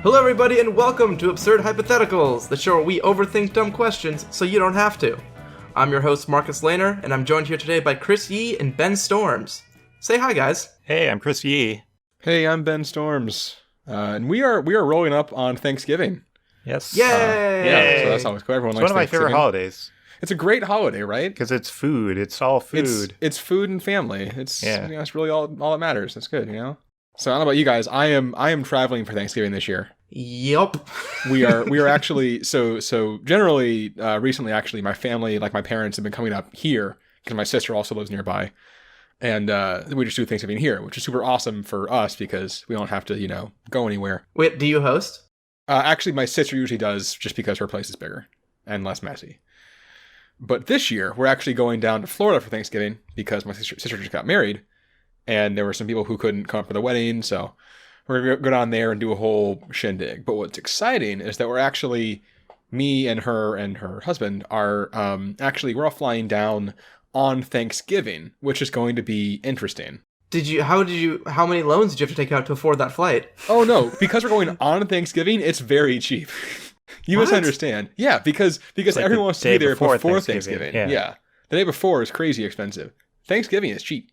Hello everybody and welcome to Absurd Hypotheticals, the show where we overthink dumb questions so you don't have to. I'm your host Marcus Lehner, and I'm joined here today by Chris Yee and Ben Storms. Say hi, guys. Hey, I'm Chris Yee. Hey, I'm Ben Storms. And we are rolling up on Thanksgiving. Yes. Yay! Yeah, so that's always cool. Everyone It's likes one of my Thanksgiving. favorite holidays. It's a great holiday, right? Because it's food. It's all food. It's food and family. It's Yeah. it's really all that matters. It's good, So I don't know about you guys. I am traveling for Thanksgiving this year. Yup. We are actually so generally recently actually my family, like my parents, have been coming up here because my sister also lives nearby, and we just do Thanksgiving here, which is super awesome for us because we don't have to go anywhere. Wait, do you host? Actually, my sister usually does just because her place is bigger and less messy. But this year we're actually going down to Florida for Thanksgiving because my sister just got married, and there were some people who couldn't come up for the wedding, so we're going to go down there and do a whole shindig. But what's exciting is that we're actually, me and her husband are we're all flying down on Thanksgiving, which is going to be interesting. How many loans did you have to take out to afford that flight? Oh no, because we're going on Thanksgiving, it's very cheap. You misunderstand. Yeah, because like everyone wants to be there before Thanksgiving. Yeah. The day before is crazy expensive. Thanksgiving is cheap.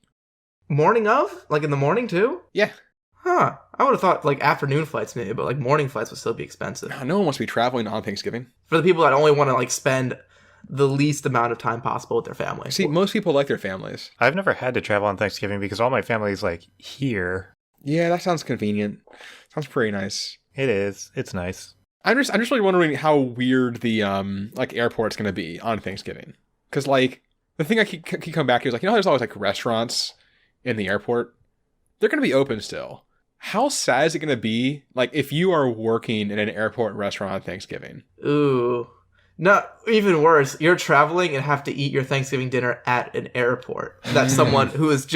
Morning of? Like in the morning too? Yeah. Huh. I would have thought like afternoon flights maybe, but like morning flights would still be expensive. No one wants to be traveling on Thanksgiving. For the people that only want to like spend the least amount of time possible with their family. See, most people like their families. I've never had to travel on Thanksgiving because all my family is like here. Yeah, that sounds convenient. Sounds pretty nice. It is. It's nice. I'm just really wondering how weird the airport's going to be on Thanksgiving. Because like the thing I keep coming back to is like, there's always like restaurants in the airport. They're going to be open still. How sad is it going to be, like, if you are working in an airport restaurant on Thanksgiving? Ooh. No, even worse, you're traveling and have to eat your Thanksgiving dinner at an airport that someone who is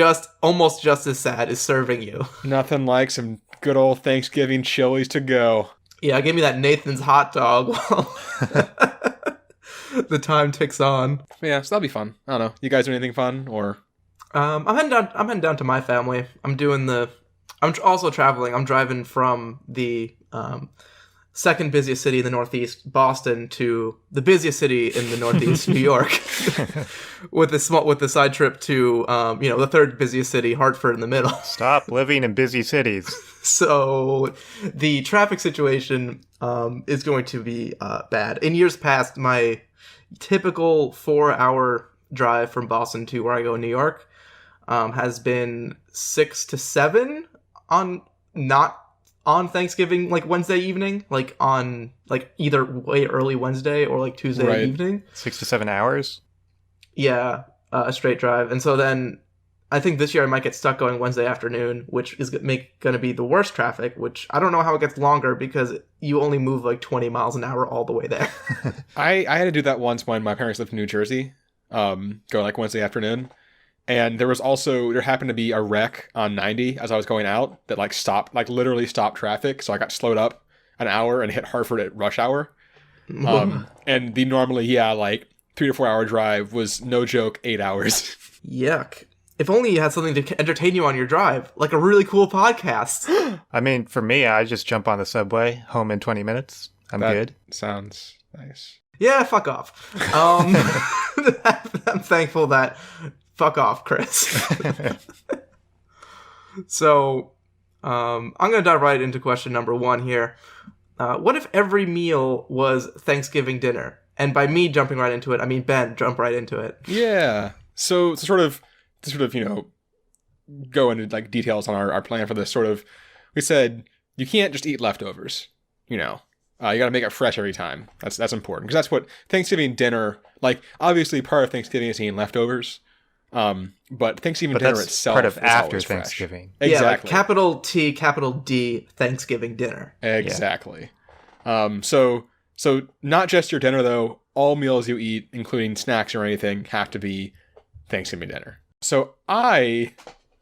almost just as sad is serving you. Nothing like some good old Thanksgiving chilies to go. Yeah, give me that Nathan's hot dog while the time ticks on. Yeah, so that'll be fun. I don't know. You guys do anything fun, or? I'm heading down to my family. I'm also traveling. I'm driving from the second busiest city in the Northeast, Boston, to the busiest city in the Northeast, New York, with the side trip to the third busiest city, Hartford, in the middle. Stop living in busy cities. So the traffic situation is going to be bad. In years past, my typical 4-hour drive from Boston to where I go in New York has been 6 to 7 not on Thanksgiving, like Wednesday evening, like on like either way early Wednesday or like Tuesday evening. 6 to 7 hours? Yeah, a straight drive. And so then I think this year I might get stuck going Wednesday afternoon, which is going to be the worst traffic, which I don't know how it gets longer because you only move like 20 miles an hour all the way there. I had to do that once when my parents lived in New Jersey, go like Wednesday afternoon. And there happened to be a wreck on 90 as I was going out that literally stopped traffic. So I got slowed up an hour and hit Hartford at rush hour. And the normally, 3 to 4 hour drive was, no joke, 8 hours. Yuck. If only you had something to entertain you on your drive, like a really cool podcast. I mean, for me, I just jump on the subway, home in 20 minutes. I'm good. Sounds nice. Yeah, fuck off. I'm thankful that... Fuck off, Chris. So, I'm going to dive right into question number 1 here. What if every meal was Thanksgiving dinner? And by me jumping right into it, I mean Ben, jump right into it. Yeah. So to sort of go into like details on our plan for this, we said you can't just eat leftovers. You got to make it fresh every time. That's important because that's what Thanksgiving dinner, like obviously part of Thanksgiving is eating leftovers. But Thanksgiving dinner itself part of is after always Thanksgiving. Fresh. Exactly. Yeah, like capital T, capital D, Thanksgiving dinner. Exactly. Yeah. So not just your dinner though. All meals you eat, including snacks or anything, have to be Thanksgiving dinner. So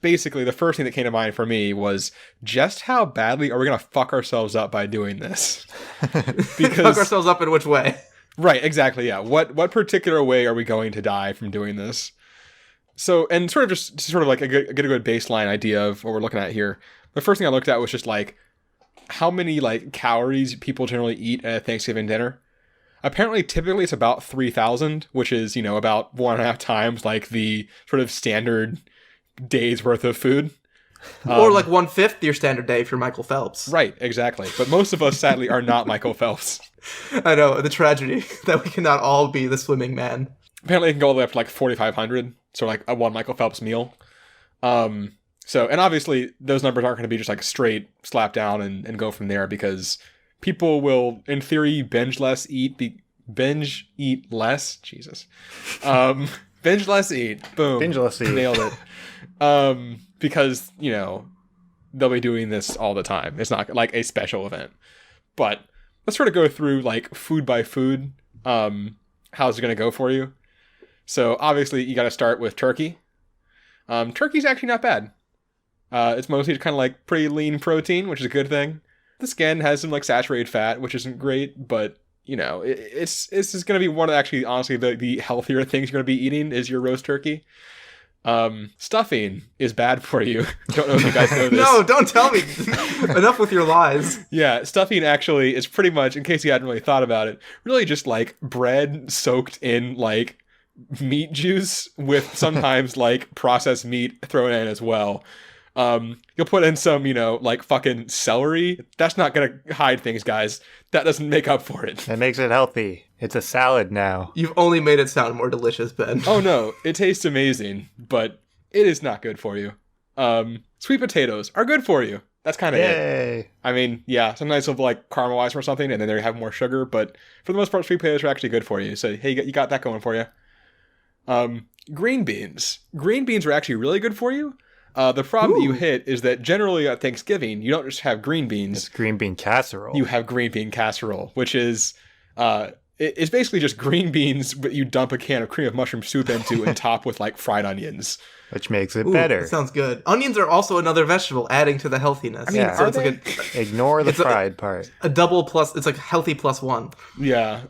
basically the first thing that came to mind for me was just how badly are we going to fuck ourselves up by doing this? Fuck ourselves up in which way? Right, exactly, yeah. What particular way are we going to die from doing this? So, and sort of like a good baseline idea of what we're looking at here. The first thing I looked at was just like, how many like calories people generally eat at a Thanksgiving dinner. Apparently, typically it's about 3,000, which is, about 1.5 times like the sort of standard day's worth of food. Or like 1/5 your standard day if you're Michael Phelps. Right, exactly. But most of us, sadly, are not Michael Phelps. I know, the tragedy that we cannot all be the swimming man. Apparently, it can go all the way up to like 4,500, so like a one Michael Phelps meal. And obviously, those numbers aren't going to be just like straight slap down and go from there, because people will, in theory, binge less, eat less. Jesus. Binge less, eat. Boom. Binge less, eat. Nailed it. Because, they'll be doing this all the time. It's not like a special event. But let's sort of go through like food by food. How's it going to go for you? So obviously you got to start with turkey. Turkey's actually not bad. It's mostly kind of like pretty lean protein, which is a good thing. The skin has some like saturated fat, which isn't great, but it's just going to be one of actually, honestly, the healthier things you're going to be eating is your roast turkey. Stuffing is bad for you. Don't know if you guys know this. No, don't tell me. Enough with your lies. Yeah, stuffing actually is pretty much, in case you hadn't really thought about it, really just like bread soaked in like meat juice with sometimes like processed meat thrown in as well. You'll put in some, like fucking celery. That's not gonna hide things, guys. That doesn't make up for it. That makes it healthy. It's a salad now. You've only made it sound more delicious, Ben. Oh no, it tastes amazing, but it is not good for you. Sweet potatoes are good for you. That's kind of it. I mean, yeah, sometimes they'll like caramelize or something, and then they have more sugar, but for the most part, sweet potatoes are actually good for you. So hey, you got that going for you. Green beans. Green beans are actually really good for you. The problem that you hit is that generally at Thanksgiving, you don't just have green beans. It's green bean casserole. You have green bean casserole, which is, it's basically just green beans, but you dump a can of cream of mushroom soup into and top with like fried onions. Which makes it better. That sounds good. Onions are also another vegetable, adding to the healthiness. I mean, so are it's they? like Ignore the fried part. a double plus. It's like healthy plus one. Yeah.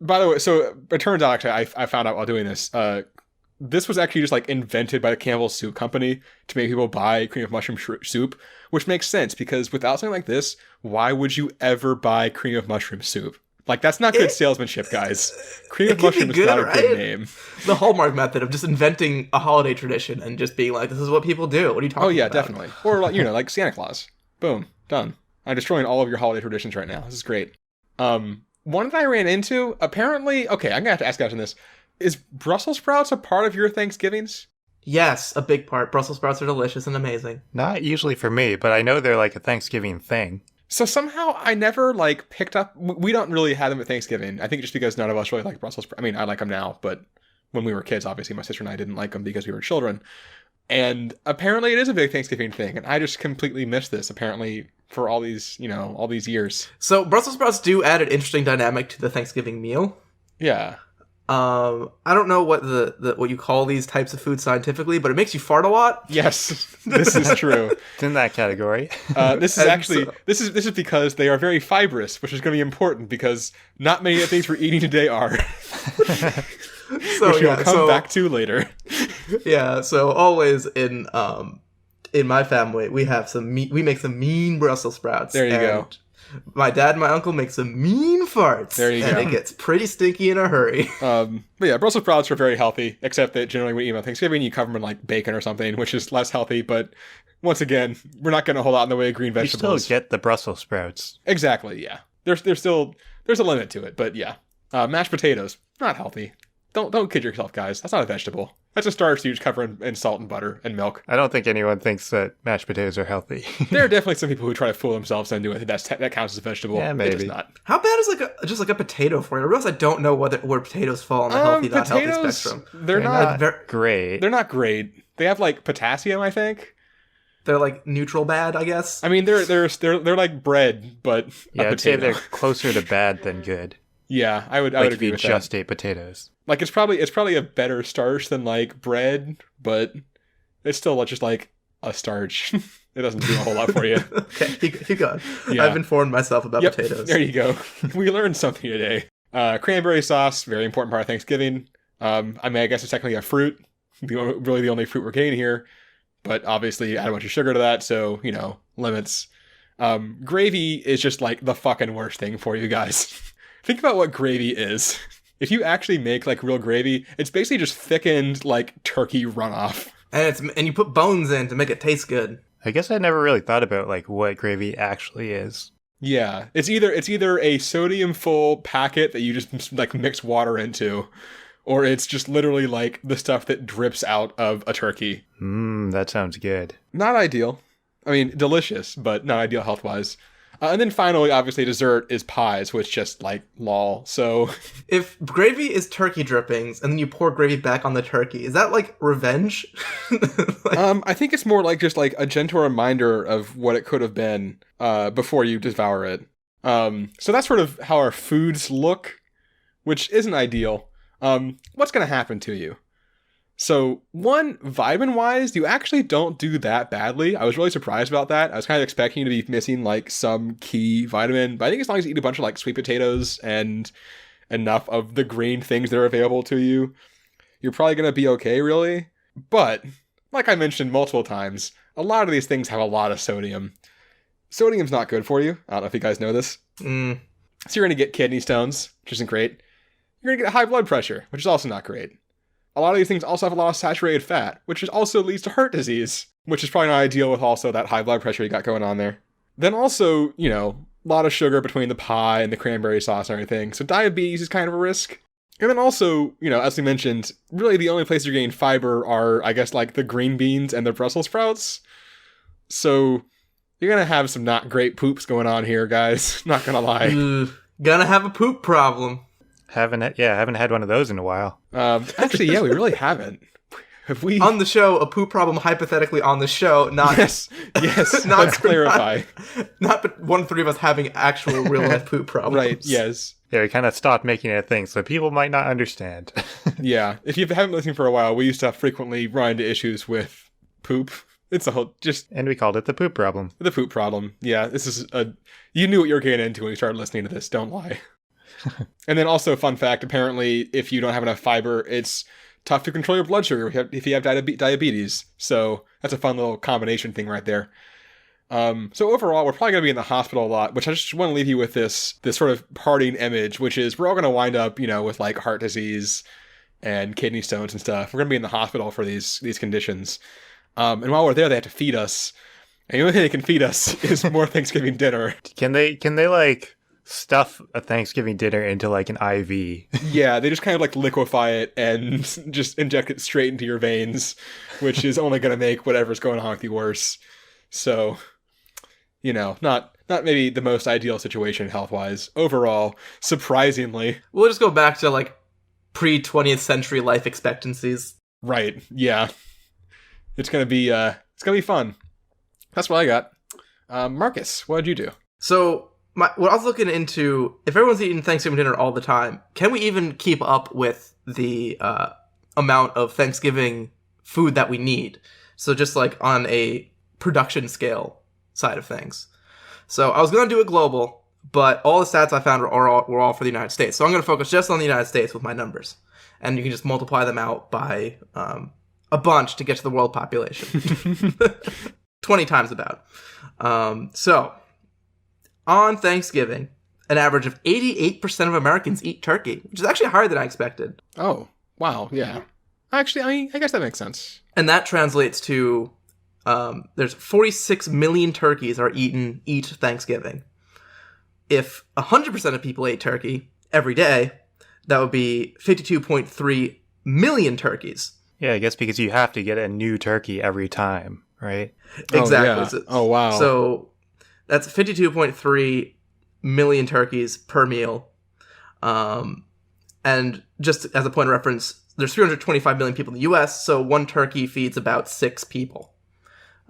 By the way, so it turns out, actually, I found out while doing this, this was actually just like invented by the Campbell's Soup Company to make people buy cream of mushroom soup, which makes sense because without something like this, why would you ever buy cream of mushroom soup? Like, that's not good salesmanship, guys. Cream of mushroom is not a good name. The Hallmark method of just inventing a holiday tradition and just being like, this is what people do. What are you talking about? Oh, yeah, definitely. Or, like, like Santa Claus. Boom. Done. I'm destroying all of your holiday traditions right now. This is great. One that I ran into, apparently... Okay, I'm going to have to ask guys on this. Is Brussels sprouts a part of your Thanksgivings? Yes, a big part. Brussels sprouts are delicious and amazing. Not usually for me, but I know they're like a Thanksgiving thing. So somehow I never like picked up... We don't really have them at Thanksgiving. I think just because none of us really like Brussels sprouts. I mean, I like them now, but when we were kids, obviously my sister and I didn't like them because we were children. And apparently it is a big Thanksgiving thing. And I just completely missed this, apparently, for all these, all these years. So Brussels sprouts do add an interesting dynamic to the Thanksgiving meal. Yeah. I don't know what what you call these types of food scientifically, but it makes you fart a lot. Yes, this is true. It's in that category. This is actually this is because they are very fibrous, which is going to be important because not many of the things we're eating today are. Which we'll come back to later. Yeah. So always in my family we have we make some mean Brussels sprouts. There you go. My dad and my uncle make some mean farts. There you go. And it gets pretty stinky in a hurry. But yeah, Brussels sprouts are very healthy, except that generally when you eat them on Thanksgiving, you cover them in like bacon or something, which is less healthy. But once again, we're not getting a whole lot in the way of green vegetables. You still get the Brussels sprouts. Exactly, yeah. There's a limit to it, but yeah. Mashed potatoes, not healthy. Don't kid yourself, guys. That's not a vegetable. That's a starch you just cover in salt and butter and milk. I don't think anyone thinks that mashed potatoes are healthy. There are definitely some people who try to fool themselves into it. That counts as a vegetable. Yeah, maybe. It does not. How bad is just like a potato for you? I realize I don't know where potatoes fall on the healthy, not healthy spectrum. They're not great. They're not great. They have like potassium, I think. They're like neutral bad, I guess. I mean, they're like bread, but yeah, I'd say they're closer to bad than good. Yeah, I would agree with that. Like if you just ate potatoes. Like it's probably a better starch than like bread, but it's still just like a starch. It doesn't do a whole lot for you. Okay, keep going. Yeah. I've informed myself about potatoes. There you go. We learned something today. Cranberry sauce, very important part of Thanksgiving. I mean, I guess it's technically a fruit. Really the only fruit we're getting here. But obviously add a bunch of sugar to that, so, limits. Gravy is just like the fucking worst thing for you guys. Think about what gravy is. If you actually make like real gravy, it's basically just thickened like turkey runoff. And you put bones in to make it taste good. I guess I never really thought about like what gravy actually is. Yeah, it's either a sodium full packet that you just like mix water into, or it's just literally like the stuff that drips out of a turkey. That sounds good. Not ideal. I mean, delicious, but not ideal health-wise. And then finally, obviously, dessert is pies, which just, like, lol. So if gravy is turkey drippings, and then you pour gravy back on the turkey, is that, like, revenge? I think it's more like just, like, a gentle reminder of what it could have been before you devour it. So that's sort of how our foods look, which isn't ideal. What's going to happen to you? So, one, vitamin-wise, you actually don't do that badly. I was really surprised about that. I was kind of expecting you to be missing, like, some key vitamin. But I think as long as you eat a bunch of, like, sweet potatoes and enough of the green things that are available to you, you're probably going to be okay, really. But, like I mentioned multiple times, a lot of these things have a lot of sodium. Sodium's not good for you. I don't know if you guys know this. So you're going to get kidney stones, which isn't great. You're going to get high blood pressure, which is also not great. A lot of these things also have a lot of saturated fat, which also leads to heart disease, which is probably not ideal with also that high blood pressure you got going on there. Then also, you know, a lot of sugar between the pie and the cranberry sauce and everything, so diabetes is kind of a risk. And then also, you know, as we mentioned, really the only places you're getting fiber are, I guess, like the green beans and the Brussels sprouts. So you're going to have some not great poops going on here, guys. Not going to lie. Gonna have a poop problem. Haven't had one of those in a while. Actually, yeah, we really haven't. Have we on the show a poop problem hypothetically on the show? Not yes. not, let's clarify. Not but one of the three of us having actual real life poop problems. Right? Yes. Yeah, we kind of stopped making it a thing, so people might not understand. Yeah, if you haven't listened for a while, we used to frequently run into issues with poop. It's a whole and we called it the poop problem. The poop problem. Yeah, this is you knew what you were getting into when you started listening to this. Don't lie. And then also, fun fact, apparently, if you don't have enough fiber, it's tough to control your blood sugar if you have diabetes. So that's a fun little combination thing right there. So overall, we're probably going to be in the hospital a lot, which I just want to leave you with this sort of parting image, which is we're all going to wind up, you know, with like heart disease and kidney stones and stuff. We're going to be in the hospital for these conditions. And while we're there, they have to feed us. And the only thing they can feed us is more Thanksgiving dinner. Can they like stuff a Thanksgiving dinner into like an IV? Yeah, they just kind of like liquefy it and just inject it straight into your veins, which is only going to make whatever's going on with you worse. So, you know, not maybe the most ideal situation health-wise. Overall, surprisingly. We'll just go back to like pre-20th century life expectancies. Right, yeah. It's going to be fun. That's what I got. Marcus, what did you do? So, what I was looking into, if everyone's eating Thanksgiving dinner all the time, can we even keep up with the amount of Thanksgiving food that we need? So just like on a production scale side of things. So I was going to do it global, but all the stats I found were all for the United States. So I'm going to focus just on the United States with my numbers. And you can just multiply them out by a bunch to get to the world population. 20 times about. So on Thanksgiving, an average of 88% of Americans eat turkey, which is actually higher than I expected. Oh, wow, yeah. Actually, I guess that makes sense. And that translates to there's 46 million turkeys eat Thanksgiving. If 100% of people ate turkey every day, that would be 52.3 million turkeys. Yeah, I guess because you have to get a new turkey every time, right? Exactly. Oh, wow. So that's 52.3 million turkeys per meal. And just as a point of reference, there's 325 million people in the U.S., so one turkey feeds about 6 people.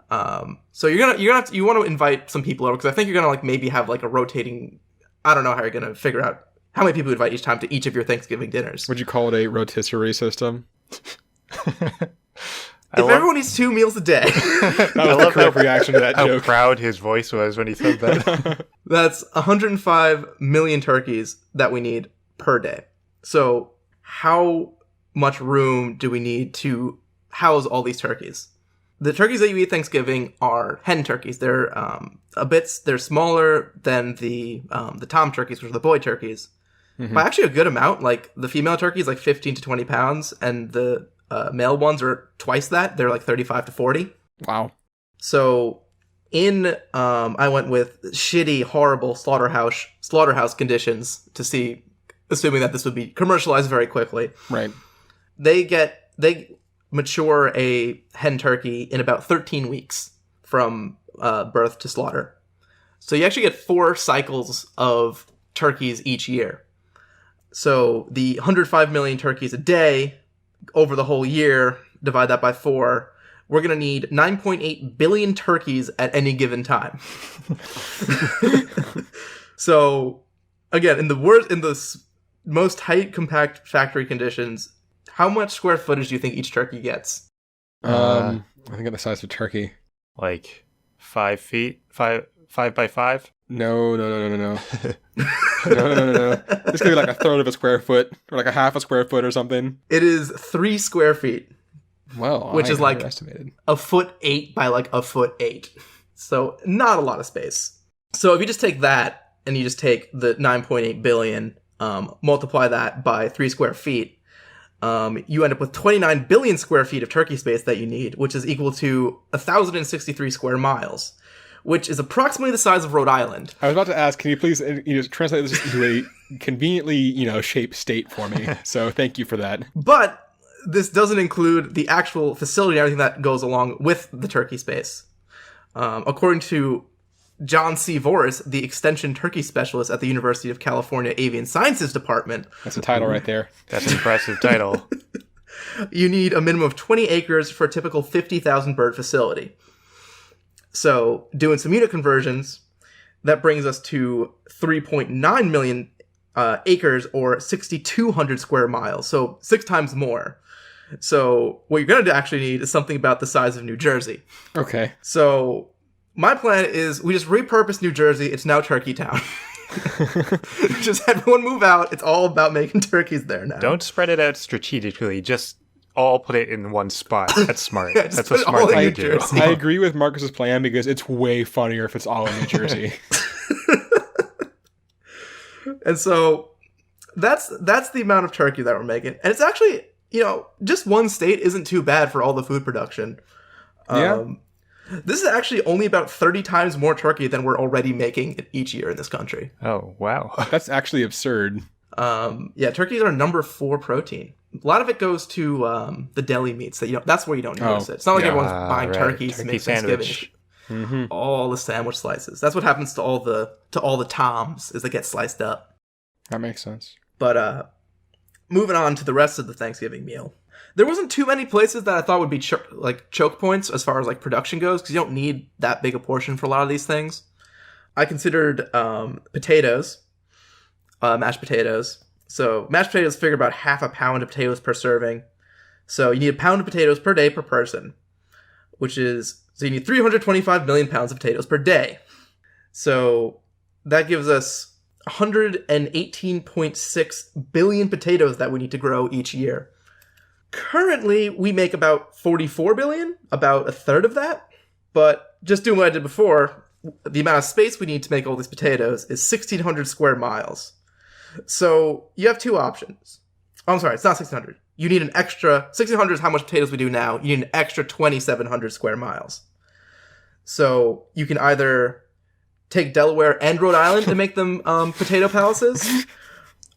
So you want to invite some people over, because I think you're gonna like maybe have like a rotating. I don't know how you're gonna figure out how many people you invite each time to each of your Thanksgiving dinners. Would you call it a rotisserie system? If everyone eats 2 meals a day. That was the correct reaction to that joke. How proud his voice was when he said that. That's 105 million turkeys that we need per day. So how much room do we need to house all these turkeys? the turkeys that you eat Thanksgiving are hen turkeys. They're they're smaller than the tom turkeys, which are the boy turkeys, by actually a good amount. Like the female turkey is like 15 to 20 pounds, and the male ones are twice that. They're like 35 to 40. Wow. So I went with shitty, horrible slaughterhouse conditions to see, assuming that this would be commercialized very quickly. Right. They mature a hen turkey in about 13 weeks from birth to slaughter. So you actually get 4 cycles of turkeys each year. So the 105 million turkeys a day over the whole year, divide that by 4, we're going to need 9.8 billion turkeys at any given time. So again, in the most tight, compact factory conditions, how much square footage do you think each turkey gets? I think of the size of a turkey. Like 5 feet? 5 by 5? No. No. This could be like a third of a square foot, or like a half a square foot or something. It is 3 square feet. Well, which is like underestimated. a 1.8 by like a 1.8. So not a lot of space. So if you just take that and you just take the 9.8 billion, multiply that by 3 square feet, you end up with 29 billion square feet of turkey space that you need, which is equal to 1,063 square miles, which is approximately the size of Rhode Island. I was about to ask, can you please translate this into a conveniently shaped state for me? So thank you for that. But this doesn't include the actual facility and everything that goes along with the turkey space. According to John C. Voris, the extension turkey specialist at the University of California Avian Sciences Department. That's a title right there. That's an impressive title. You need a minimum of 20 acres for a typical 50,000 bird facility. So doing some unit conversions, that brings us to 3.9 million acres or 6,200 square miles. So 6 times more. So what you're going to actually need is something about the size of New Jersey. Okay. So my plan is we just repurpose New Jersey. It's now Turkey Town. Just everyone move out. It's all about making turkeys there now. Don't spread it out strategically. Just all put it in one spot. That's smart. Yeah, That's a smart thing to do. Jersey. I agree with Marcus's plan because it's way funnier if it's all in New Jersey. And so that's the amount of turkey that we're making. And it's actually, just one state isn't too bad for all the food production. Yeah. This is actually only about 30 times more turkey than we're already making each year in this country. Oh, wow. That's actually absurd. Turkeys are number 4 protein. A lot of it goes to the deli meats. That's where you don't notice it. It's not like everyone's buying turkeys to make sandwich. Thanksgiving. All the sandwich slices. That's what happens to all the toms, is they get sliced up. That makes sense. But moving on to the rest of the Thanksgiving meal. There wasn't too many places that I thought would be choke points as far as like production goes, because you don't need that big a portion for a lot of these things. I considered potatoes, mashed potatoes. So mashed potatoes figure about half a pound of potatoes per serving. So you need a pound of potatoes per day per person, so you need 325 million pounds of potatoes per day. So that gives us 118.6 billion potatoes that we need to grow each year. Currently, we make about 44 billion, about a third of that. But just doing what I did before, the amount of space we need to make all these potatoes is 1,600 square miles. So you have 2 options. Oh, I'm sorry, it's not 1,600. You need an extra, 1,600 is how much potatoes we do now. You need an extra 2,700 square miles. So you can either take Delaware and Rhode Island and make them potato palaces,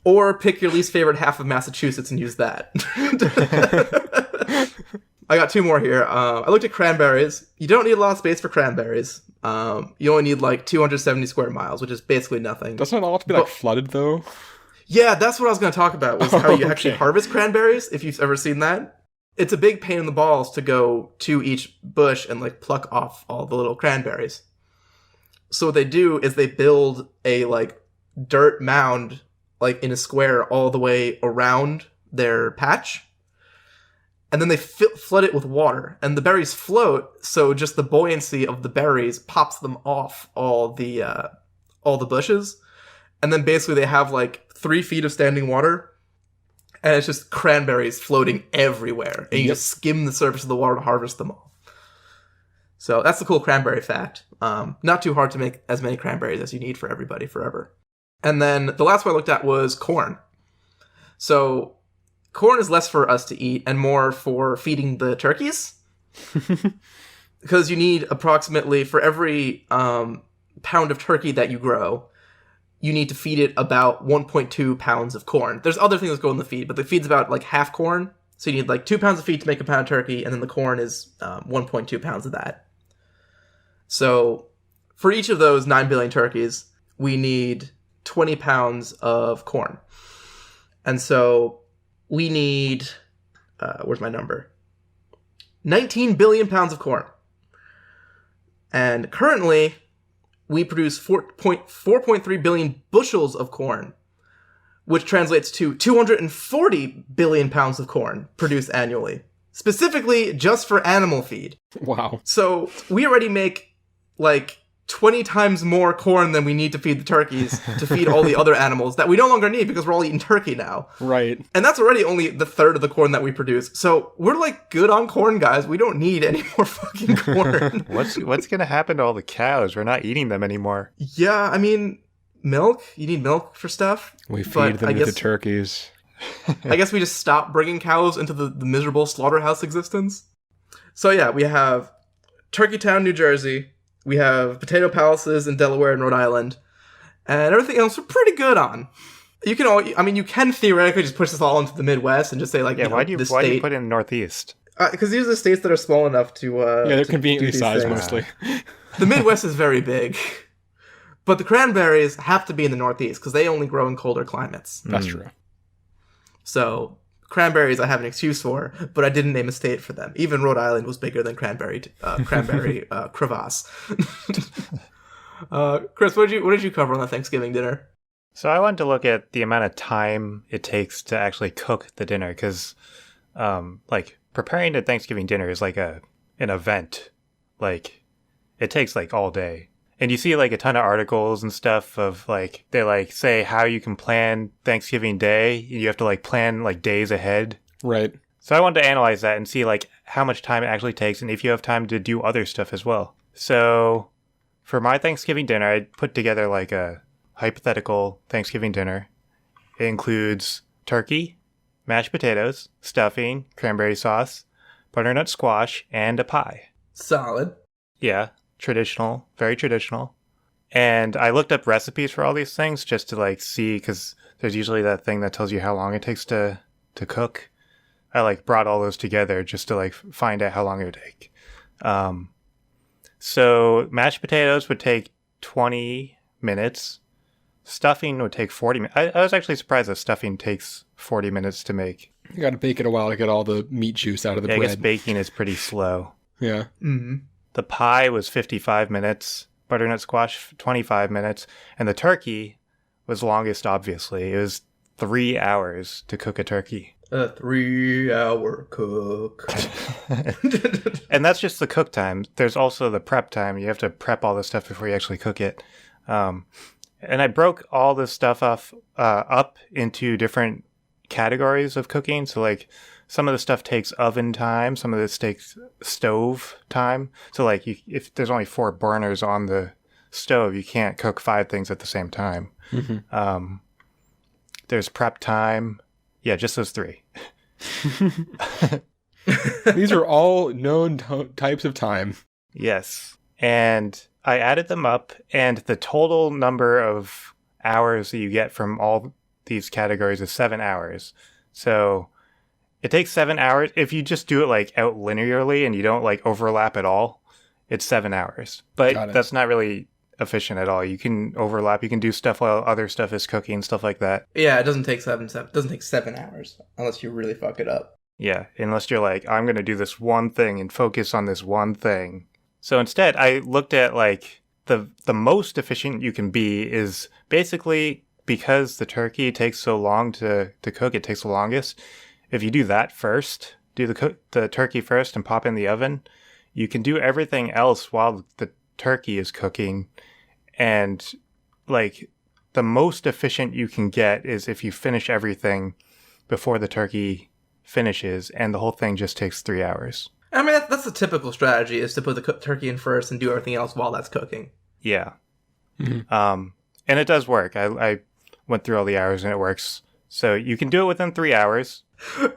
or pick your least favorite half of Massachusetts and use that. I got 2 more here. I looked at cranberries. You don't need a lot of space for cranberries. You only need like 270 square miles, which is basically nothing. Doesn't it all have to be flooded though? Yeah, that's what I was going to talk about, was how you actually harvest cranberries, if you've ever seen that. It's a big pain in the balls to go to each bush and like pluck off all the little cranberries. So what they do is they build a like dirt mound like in a square all the way around their patch. And then they flood it with water, and the berries float. So just the buoyancy of the berries pops them off all the bushes. And then basically they have like 3 feet of standing water, and it's just cranberries floating everywhere. And you just skim the surface of the water to harvest them all. So that's the cool cranberry fact. Not too hard to make as many cranberries as you need for everybody forever. And then the last one I looked at was corn. So corn is less for us to eat and more for feeding the turkeys. Because you need approximately, for every pound of turkey that you grow, you need to feed it about 1.2 pounds of corn. There's other things that go in the feed, but the feed's about like half corn. So you need like 2 pounds of feed to make a pound of turkey, and then the corn is 1.2 pounds of that. So for each of those 9 billion turkeys, we need 20 pounds of corn. And so we need, where's my number? 19 billion pounds of corn. And currently, we produce 4.3 billion bushels of corn, which translates to 240 billion pounds of corn produced annually, specifically just for animal feed. Wow. So we already make like 20 times more corn than we need to feed the turkeys to feed all the other animals that we no longer need because we're all eating turkey now. Right. And that's already only the third of the corn that we produce. So we're like good on corn, guys. We don't need any more fucking corn. What's going to happen to all the cows? We're not eating them anymore. Yeah, I mean, milk. You need milk for stuff. We feed them to the turkeys. I guess we just stop bringing cows into the miserable slaughterhouse existence. So yeah, we have Turkeytown, New Jersey. We have potato palaces in Delaware and Rhode Island. And everything else we're pretty good on. You can theoretically just push this all into the Midwest and just say, like, yeah, why do you put it in the Northeast? Because these are the states that are small enough to they're conveniently sized mostly. The Midwest is very big. But the cranberries have to be in the Northeast because they only grow in colder climates. That's true. So cranberries I have an excuse for, but I didn't name a state for them. Even Rhode Island was bigger than cranberry crevasse. Chris, what did you cover on the Thanksgiving dinner? So I wanted to look at the amount of time it takes to actually cook the dinner, because like preparing a Thanksgiving dinner is like an event. Like it takes like all day. And you see like a ton of articles and stuff of like, they like say how you can plan Thanksgiving Day. You have to like plan like days ahead. Right. So I wanted to analyze that and see like how much time it actually takes and if you have time to do other stuff as well. So for my Thanksgiving dinner, I put together like a hypothetical Thanksgiving dinner. It includes turkey, mashed potatoes, stuffing, cranberry sauce, butternut squash, and a pie. Solid. Yeah. Traditional, very traditional. And I looked up recipes for all these things just to like see, because there's usually that thing that tells you how long it takes to cook. I like brought all those together just to like find out how long it would take. So mashed potatoes would take 20 minutes. Stuffing would take 40 minutes. I was actually surprised that stuffing takes 40 minutes to make. You got to bake it a while to get all the meat juice out of the bread. I guess baking is pretty slow. Yeah. Mm-hmm. The pie was 55 minutes, butternut squash 25 minutes, and the turkey was longest, obviously. It was 3 hours to cook a turkey. A 3-hour cook. And that's just the cook time. There's also the prep time. You have to prep all this stuff before you actually cook it. And I broke all this stuff up into different categories of cooking. So like some of the stuff takes oven time, some of this takes stove time. So like if there's only 4 burners on the stove, you can't cook 5 things at the same time. Mm-hmm. There's prep time. Yeah, just those 3. These are all known types of time. Yes. And I added them up, and the total number of hours that you get from all these categories is 7 hours. So it takes 7 hours. If you just do it like out linearly and you don't like overlap at all, it's 7 hours. But that's not really efficient at all. You can overlap. You can do stuff while other stuff is cooking, stuff like that. Yeah, it doesn't take 7 hours unless you really fuck it up. Yeah, unless you're like, I'm going to do this one thing and focus on this one thing. So instead, I looked at like the most efficient you can be is basically, because the turkey takes so long to cook, it takes the longest. If you do that first, do the turkey first and pop in the oven, you can do everything else while the turkey is cooking. And like the most efficient you can get is if you finish everything before the turkey finishes, and the whole thing just takes 3 hours. I mean, that's the typical strategy, is to put the turkey in first and do everything else while that's cooking. Yeah. Mhm. And it does work. I went through all the hours and it works. So you can do it within 3 hours.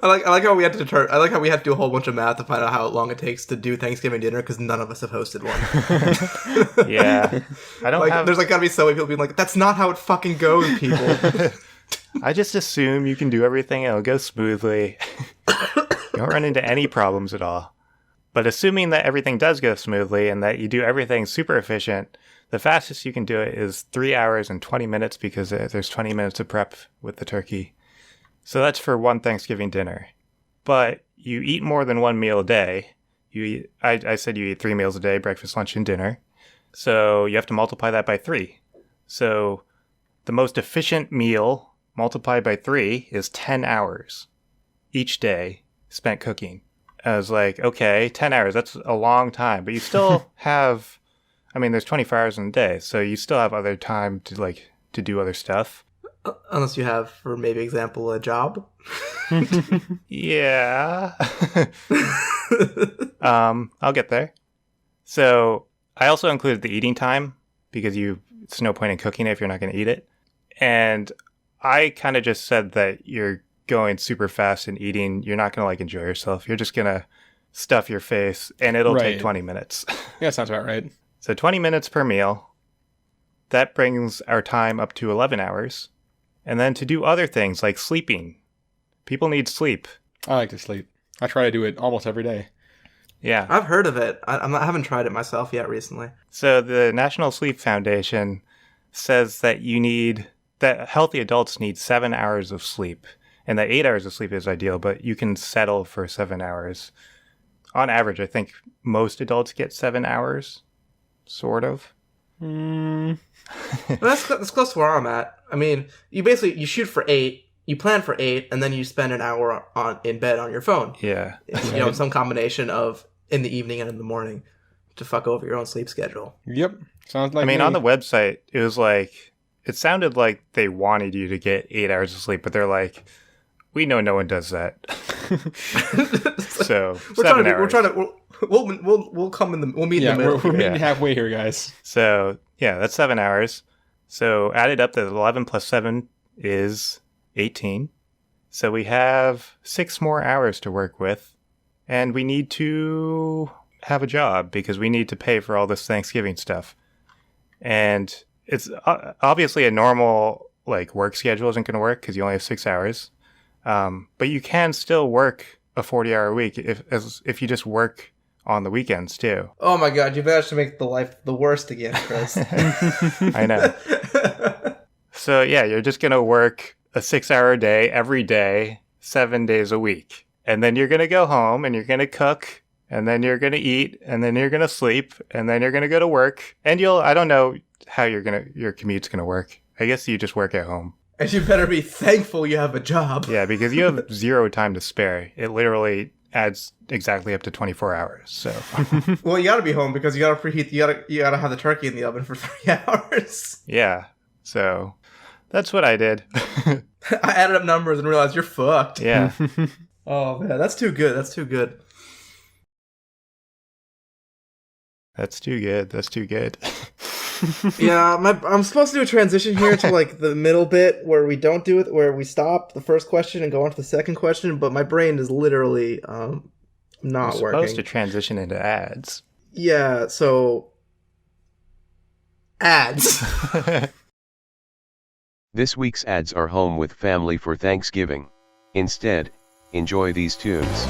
I like how we had to I like how we had to do a whole bunch of math to find out how long it takes to do Thanksgiving dinner, because none of us have hosted one. Yeah. I don't have... There's gotta be so many people being like, that's not how it fucking goes, people. I just assume you can do everything and it'll go smoothly. You don't run into any problems at all. But assuming that everything does go smoothly and that you do everything super efficient, the fastest you can do it is 3 hours and 20 minutes, because there's 20 minutes of prep with the turkey. So that's for one Thanksgiving dinner. But you eat more than one meal a day. I said you eat 3 meals a day, breakfast, lunch, and dinner. So you have to multiply that by 3. So the most efficient meal multiplied by 3 is 10 hours each day spent cooking. I was like, okay, 10 hours, that's a long time. But you still have, I mean, there's 24 hours in a day, so you still have other time to do other stuff. Unless you have, for maybe example, a job. Yeah. I'll get there. So I also included the eating time, because it's no point in cooking it if you're not going to eat it. And I kind of just said that you're going super fast and eating, you're not going to enjoy yourself. You're just going to stuff your face and it'll take 20 minutes. Yeah, sounds about right. So 20 minutes per meal. That brings our time up to 11 hours. And then to do other things like sleeping. People need sleep. I like to sleep. I try to do it almost every day. Yeah. I've heard of it. I haven't tried it myself yet recently. So the National Sleep Foundation says that that healthy adults need 7 hours of sleep. And that 8 hours of sleep is ideal, but you can settle for 7 hours. On average, I think most adults get 7 hours, sort of. Well, that's close to where I'm at. I mean, you shoot for 8, you plan for 8, and then you spend an hour in bed on your phone. Yeah. Some combination of in the evening and in the morning to fuck over your own sleep schedule. Yep. Sounds like I mean, me. on the website, it sounded like they wanted you to get 8 hours of sleep, but they're like, we know no one does that. So we'll come in the we'll meet in the middle. We're meeting halfway here, guys. So yeah, that's 7 hours. So added up, that 11 plus 7 is 18. So we have 6 more hours to work with, and we need to have a job because we need to pay for all this Thanksgiving stuff. And it's obviously a normal work schedule isn't going to work because you only have 6 hours. But you can still work a 40-hour week if you just work on the weekends too. Oh my god, you've managed to make the life the worst again, Chris. I know. So yeah, you're just going to work a 6-hour day every day, 7 days a week. And then you're going to go home and you're going to cook, and then you're going to eat, and then you're going to sleep, and then you're going to go to work. And I don't know how your commute's going to work. I guess you just work at home. And you better be thankful you have a job. Yeah, because you have 0 time to spare. It literally adds exactly up to 24 hours. So, well, you got to be home because you got to preheat. You got to have the turkey in the oven for 3 hours. Yeah, so that's what I did. I added up numbers and realized you're fucked. Yeah. Oh man, that's too good. That's too good. That's too good. That's too good. Yeah, I'm supposed to do a transition here to the middle bit where we don't do it, where we stop the first question and go on to the second question, but my brain is literally not We're working. supposed to transition into ads. Yeah, so ads. This week's ads are home with family for Thanksgiving. Instead, enjoy these tunes.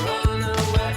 Run away.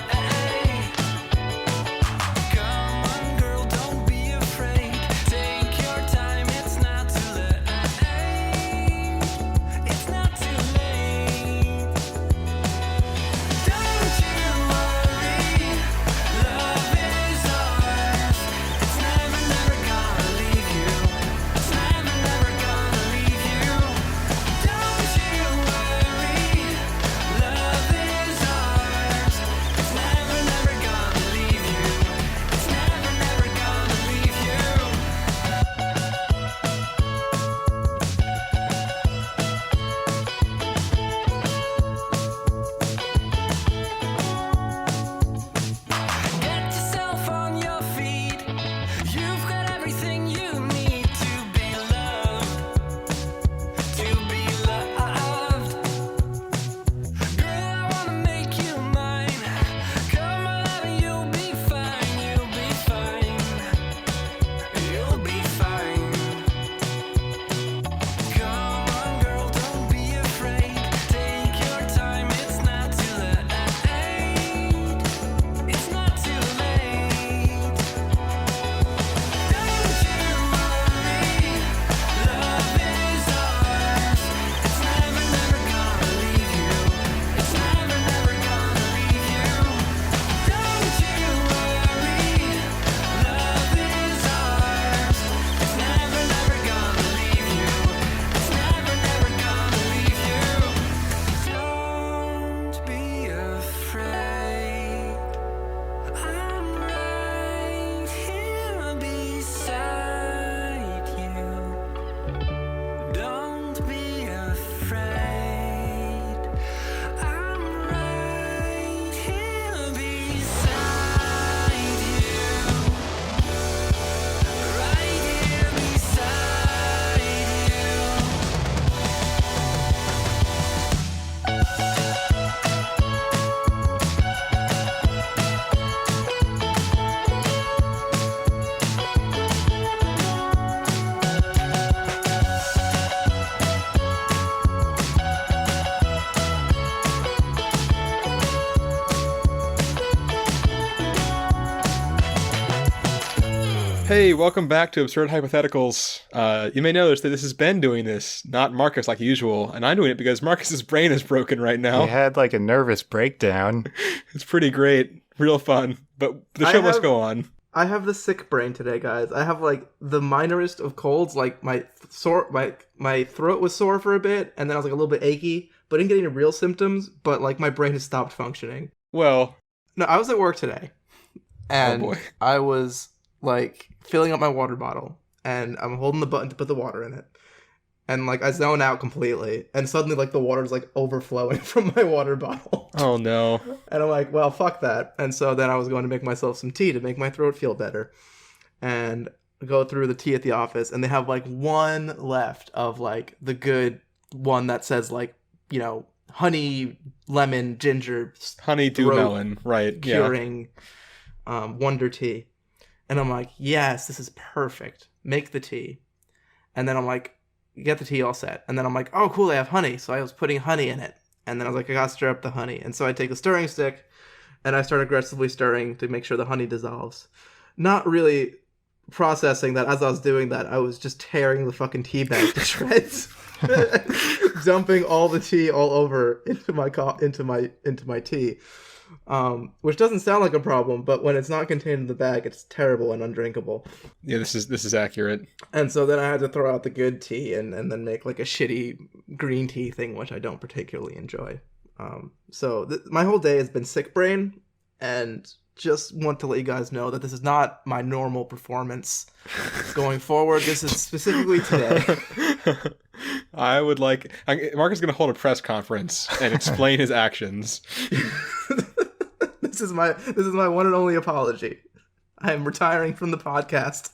Hey, welcome back to Absurd Hypotheticals. You may notice that this is Ben doing this, not Marcus like usual, and I'm doing it because Marcus's brain is broken right now. He had like a nervous breakdown. It's pretty great, real fun, but the show must go on. I have the sick brain today, guys. I have like the minorest of colds. Like my throat was sore for a bit, and then I was like a little bit achy, but I didn't get any real symptoms. But like my brain has stopped functioning. Well, no, I was at work today, and I was like filling up my water bottle, and I'm holding the button to put the water in it, and like I zone out completely, and suddenly like the water's like overflowing from my water bottle. Oh no. And I'm like, well, fuck that. And so then I was going to make myself some tea to make my throat feel better, and go through the tea at the office, and they have like one left of like the good one that says like, you know, honey, lemon, ginger, honeydew melon, right? Curing, wonder tea. And I'm like, yes, this is perfect. Make the tea. And then I'm like, get the tea all set. And then I'm like, oh, cool, I have honey. So I was putting honey in it. And then I was like, I gotta stir up the honey. And so I take a stirring stick, and I start aggressively stirring to make sure the honey dissolves. Not really processing that as I was doing that, I was just tearing the fucking tea bag to shreds. Dumping all the tea all over into my tea. Which doesn't sound like a problem, but when it's not contained in the bag, it's terrible and undrinkable. Yeah, this is accurate. And so then I had to throw out the good tea and then make like a shitty green tea thing, which I don't particularly enjoy. So my whole day has been sick brain, and just want to let you guys know that this is not my normal performance going forward. This is specifically today. Mark is going to hold a press conference and explain his actions. This is my one and only apology. I am retiring from the podcast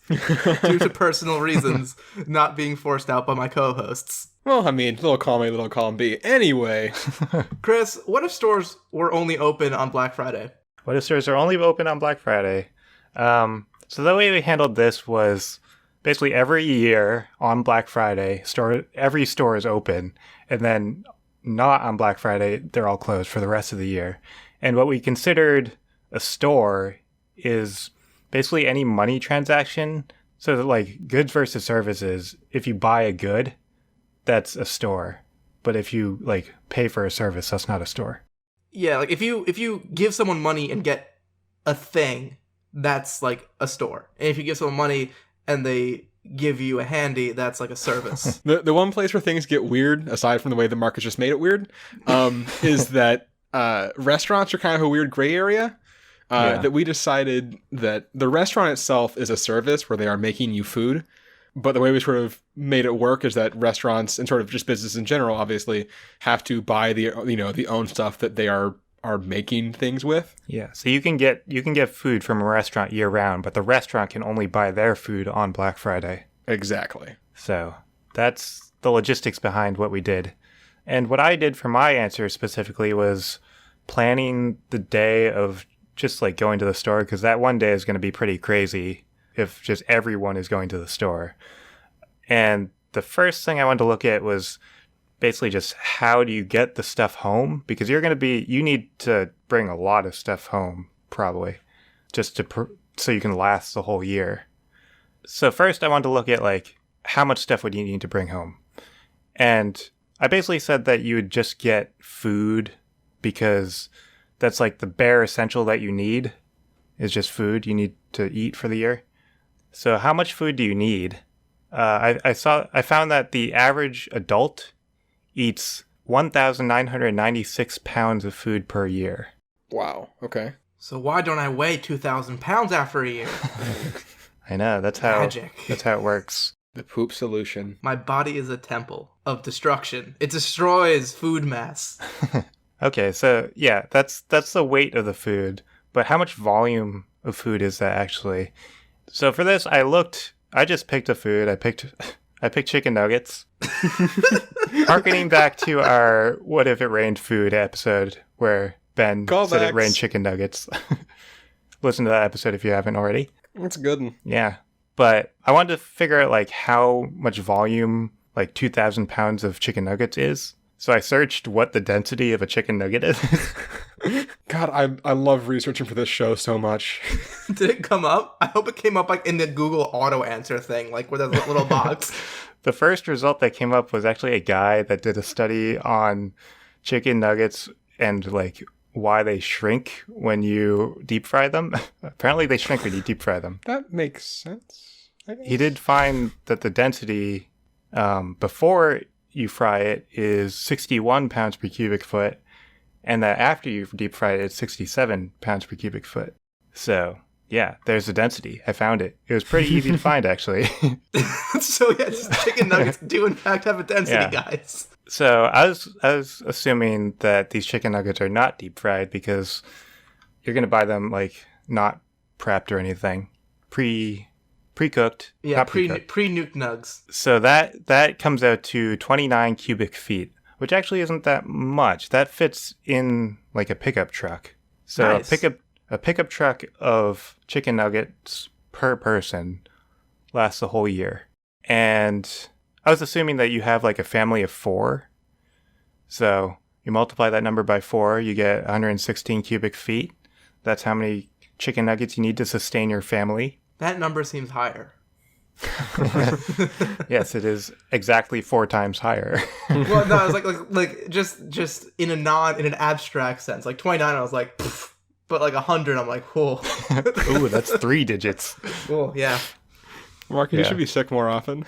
due to personal reasons, not being forced out by my co-hosts. Well, I mean, little column A, little column B. Anyway. Chris, what if stores were only open on Black Friday? What if stores are only open on Black Friday? So the way we handled this was basically every year on Black Friday, every store is open, and then not on Black Friday, they're all closed for the rest of the year. And what we considered a store is basically any money transaction. So that like goods versus services, if you buy a good, that's a store. But if you like pay for a service, that's not a store. Yeah, like if you give someone money and get a thing, that's like a store. And if you give someone money and they give you a handy, that's like a service. The one place where things get weird, aside from the way the market just made it weird, is that restaurants are kind of a weird gray area. That we decided that the restaurant itself is a service where they are making you food. But the way we sort of made it work is that restaurants and sort of just business in general, obviously, have to buy the own stuff that they are making things with. Yeah, so you can get food from a restaurant year round, but the restaurant can only buy their food on Black Friday. Exactly. So that's the logistics behind what we did. And what I did for my answer specifically was planning the day of just like going to the store, because that one day is going to be pretty crazy if just everyone is going to the store. And the first thing I wanted to look at was basically just how do you get the stuff home? Because you need to bring a lot of stuff home, probably, just so you can last the whole year. So first I wanted to look at like how much stuff would you need to bring home? And I basically said that you would just get food, because that's like the bare essential that you need is just food you need to eat for the year. So how much food do you need? I found that the average adult eats 1,996 pounds of food per year. Wow. Okay. So why don't I weigh 2,000 pounds after a year? I know, that's how it works. The poop solution. My body is a temple of destruction. It destroys food mass. Okay, so yeah, that's the weight of the food. But how much volume of food is that actually? So for this, I just picked a food. I picked chicken nuggets. Harkening back to our What If It Rained Food episode where Ben said it rained chicken nuggets. Listen to that episode if you haven't already. That's a good one. Yeah. But I wanted to figure out like how much volume like 2,000 pounds of chicken nuggets is. So I searched what the density of a chicken nugget is. God, I love researching for this show so much. Did it come up? I hope it came up like in the Google auto answer thing, like where there's a little box. The first result that came up was actually a guy that did a study on chicken nuggets and like why they shrink when you deep fry them. Apparently they shrink when you deep fry them. That makes sense. He did find that the density before you fry it is 61 pounds per cubic foot, and that after you deep fry it, it's 67 pounds per cubic foot. So, yeah, there's the density. I found it. It was pretty easy to find, actually. So, yeah, chicken nuggets do, in fact, have a density, guys. So, I was assuming that these chicken nuggets are not deep fried because you're going to buy them, like, not prepped or anything. Pre-cooked. Yeah, not pre-cooked. Pre-nuke nugs. So, that comes out to 29 cubic feet, which actually isn't that much. That fits in like a pickup truck. So nice. a pickup truck of chicken nuggets per person lasts the whole year. And I was assuming that you have like a family of 4. So you multiply that number by 4, you get 116 cubic feet. That's how many chicken nuggets you need to sustain your family. That number seems higher. Yes, it is exactly 4 times higher. Well, no, I was like just in an abstract sense. Like 29, I was like, pfft. But like 100, I'm like, whoa. Ooh, that's 3 digits. Cool, yeah. Mark, you should be sick more often.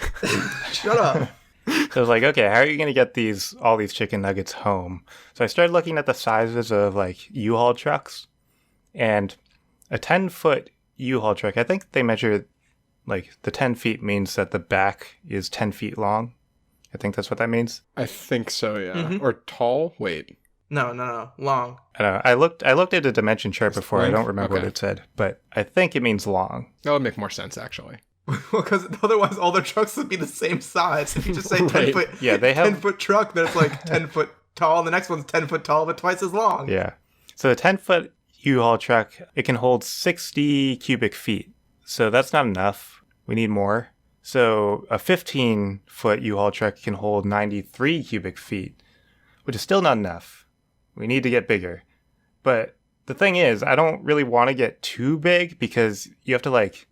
Shut up. So I was like, okay, how are you going to get all these chicken nuggets home? So I started looking at the sizes of like U-Haul trucks, and a 10-foot U-Haul truck, I think they measure like the 10 feet means that the back is 10 feet long. I think that's what that means. I think so, yeah. Mm-hmm. Or tall? Wait. No, long. I don't know. I looked at a dimension chart before. Length? I don't remember what it said, but I think it means long. That would make more sense, actually. Well, because otherwise all their trucks would be the same size. If you just say 10 Right. foot, Yeah, they have 10 foot truck, then it's like 10 foot tall, and the next one's 10 foot tall, but twice as long. Yeah. So a 10-foot U-Haul truck, it can hold 60 cubic feet. So that's not enough. We need more. So a 15-foot U-Haul truck can hold 93 cubic feet, which is still not enough. We need to get bigger. But the thing is, I don't really want to get too big because you have to like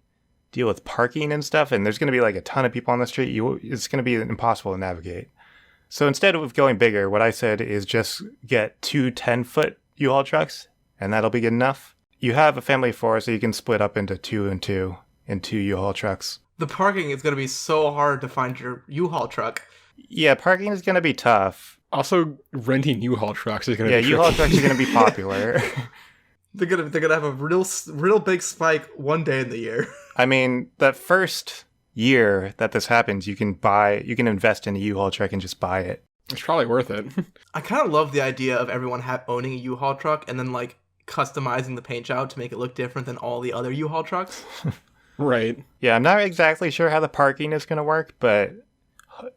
deal with parking and stuff, and there's going to be like a ton of people on the street. It's going to be impossible to navigate. So instead of going bigger, what I said is just get 2 10-foot U-Haul trucks, and that'll be good enough. You have a family of 4, so you can split up into 2 and 2 in 2 U-Haul trucks. The parking is going to be so hard to find your U-Haul truck. Yeah, parking is going to be tough. Also, renting U-Haul trucks is going to be U-Haul tricky. trucks are going to be popular. They're gonna have a real big spike one day in the year. I mean, that first year that this happens, you can invest in a U-Haul truck and just buy it. It's probably worth it. I kind of love the idea of everyone owning a U-Haul truck and then like customizing the paint job to make it look different than all the other U-Haul trucks. Right. Yeah, I'm not exactly sure how the parking is going to work, but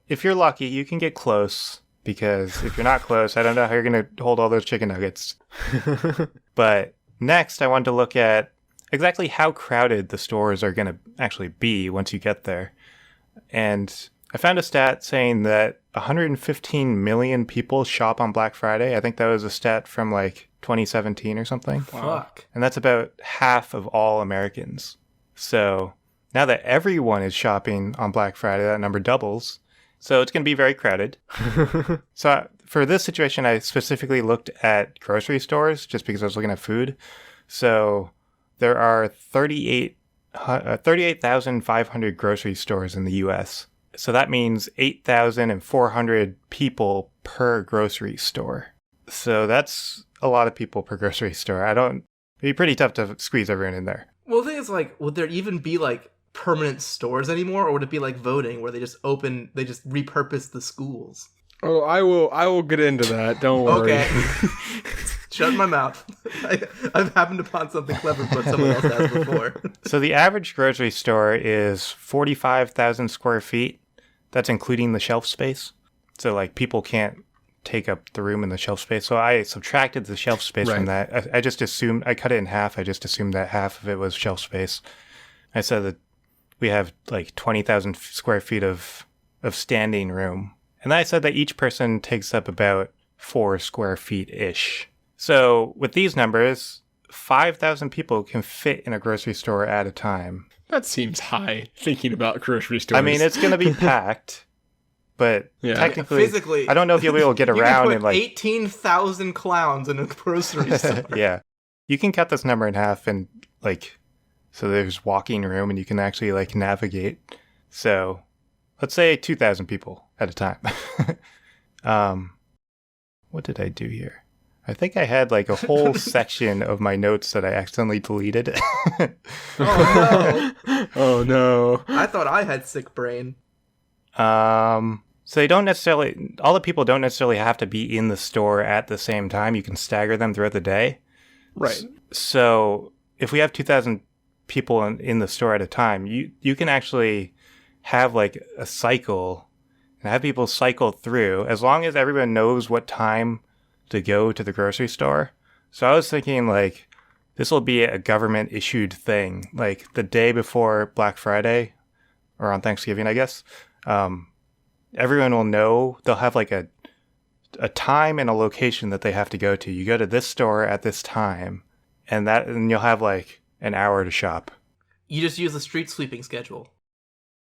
if you're lucky, you can get close. Because if you're not close, I don't know how you're going to hold all those chicken nuggets. But next, I wanted to look at exactly how crowded the stores are going to actually be once you get there. And I found a stat saying that 115 million people shop on Black Friday. I think that was a stat from like 2017 or something. Fuck. And that's about half of all Americans. So now that everyone is shopping on Black Friday, that number doubles. So it's going to be very crowded. So for this situation, I specifically looked at grocery stores just because I was looking at food. So there are 38,500 grocery stores in the U.S. So that means 8,400 people per grocery store. So that's a lot of people per grocery store. It'd be pretty tough to squeeze everyone in there. Well, the thing is, like, would there even be like permanent stores anymore, or would it be like voting where they just repurpose the schools? Oh, I will get into that. Don't worry. Okay. Shut my mouth. I've happened upon something clever, but someone else has before. So the average grocery store is 45,000 square feet. That's including the shelf space. So like people can't take up the room in the shelf space. So I subtracted the shelf space from that. I just assumed, I cut it in half. I just assumed that half of it was shelf space. I said that we have like 20,000 square feet of standing room. And then I said that each person takes up about 4 square feet-ish. So with these numbers, 5,000 people can fit in a grocery store at a time. That seems high, thinking about grocery stores. I mean, it's going to be packed, but technically, physically, I don't know if you'll be able to get around and and like 18,000 clowns in a grocery store. Yeah, you can cut this number in half and like, so there's walking room and you can actually like navigate. So let's say 2,000 people at a time. What did I do here? I think I had like a whole section of my notes that I accidentally deleted. Oh no! Oh no! I thought I had sick brain. So they don't necessarily, all the people don't necessarily have to be in the store at the same time. You can stagger them throughout the day. Right. So if we have 2,000 people in the store at a time, you can actually have like a cycle and have people cycle through as long as everyone knows what time to go to the grocery store. So I was thinking like this will be a government issued thing, like the day before Black Friday or on Thanksgiving, I guess. Everyone will know. They'll have like a time and a location that they have to go to. You go to this store at this time, and you'll have like an hour to shop. You just use the street sweeping schedule.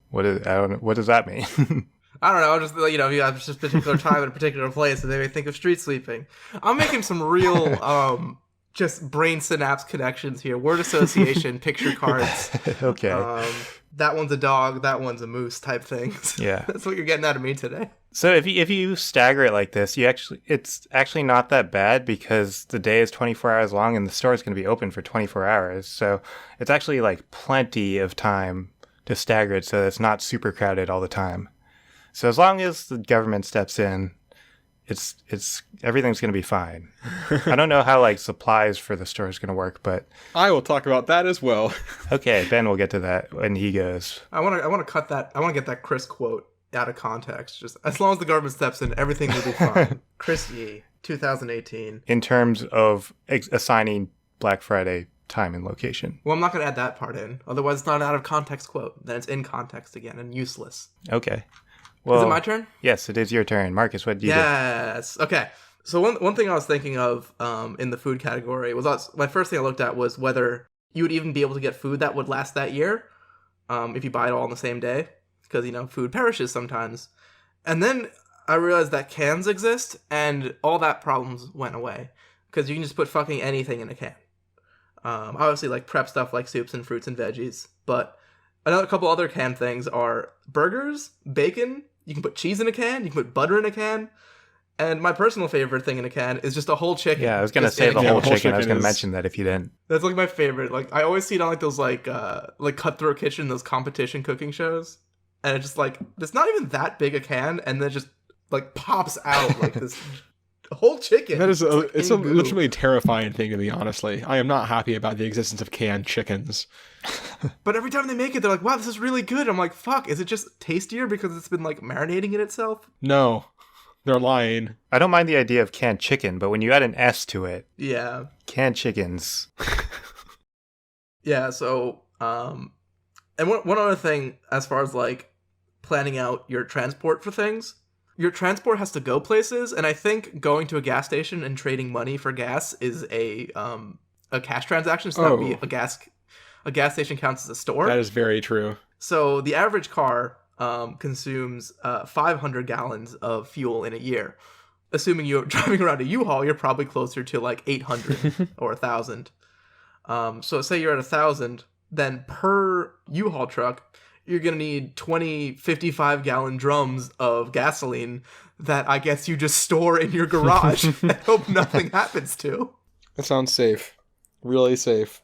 What does that mean? I don't know, just, you know, you have just a particular time at a particular place, and they may think of street sweeping. I'm making some real, just brain synapse connections here. Word association, picture cards. Okay. That one's a dog, that one's a moose type things. Yeah. That's what you're getting out of me today. So if you stagger it like this, it's actually not that bad because the day is 24 hours long and the store is going to be open for 24 hours. So it's actually like plenty of time to stagger it so it's not super crowded all the time. So as long as the government steps in, it's everything's going to be fine. I don't know how like supplies for the store is going to work, but I will talk about that as well. Okay, Ben will get to that when he goes. I want to cut that. I want to get that Chris quote out of context. Just as long as the government steps in, everything will be fine. Chris Yee, 2018. In terms of assigning Black Friday time and location. Well, I'm not going to add that part in. Otherwise, it's not an out of context quote. Then it's in context again and useless. Okay. Well, is it my turn? Yes, it is your turn. Marcus, what do you do? Yes. Okay. So one thing I was thinking of in the food category my first thing I looked at was whether you would even be able to get food that would last that year if you buy it all on the same day. Because, you know, food perishes sometimes. And then I realized that cans exist and all that problems went away. Because you can just put fucking anything in a can. Obviously, like prep stuff like soups and fruits and veggies. But another couple other canned things are burgers, bacon. You can put cheese in a can. You can put butter in a can. And my personal favorite thing in a can is just a whole chicken. Yeah, I was going to say the whole chicken. I was going to mention that if you didn't. That's like my favorite. Like I always see it on like those like Cutthroat Kitchen, those competition cooking shows. And it's just like, it's not even that big a can. And then it just like pops out like this whole chicken. That is it's a literally terrifying thing to me, honestly. I am not happy about the existence of canned chickens. But every time they make it, they're like, wow, this is really good. I'm like, fuck, is it just tastier because it's been like marinating in itself? No, they're lying. I don't mind the idea of canned chicken, but when you add an S to it, yeah, canned chickens. Yeah, so, and one other thing, as far as like planning out your transport for things, your transport has to go places, and I think going to a gas station and trading money for gas is a cash transaction, so that would be a gas station counts as a store. That is very true. So the average car consumes 500 gallons of fuel in a year. Assuming you're driving around a U-Haul, you're probably closer to like 800 or 1,000. So say you're at 1,000, then per U-Haul truck, you're going to need 20 55-gallon drums of gasoline that I guess you just store in your garage and hope nothing happens to. That sounds safe. Really safe.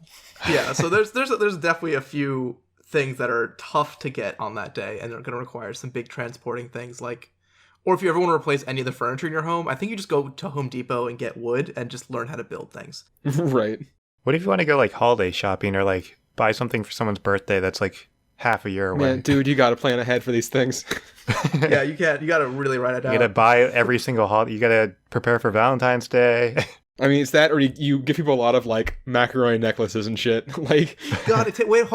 Yeah, so there's definitely a few things that are tough to get on that day, and they're going to require some big transporting things, like, or if you ever want to replace any of the furniture in your home, I think you just go to Home Depot and get wood and just learn how to build things. Right. What if you want to go like holiday shopping or like buy something for someone's birthday that's like half a year away? Man, dude, you got to plan ahead for these things. Yeah, you got to really write it down. You got to buy every single holiday. You got to prepare for Valentine's Day. I mean, it's that, or you give people a lot of, like, macaroni necklaces and shit. Like, God,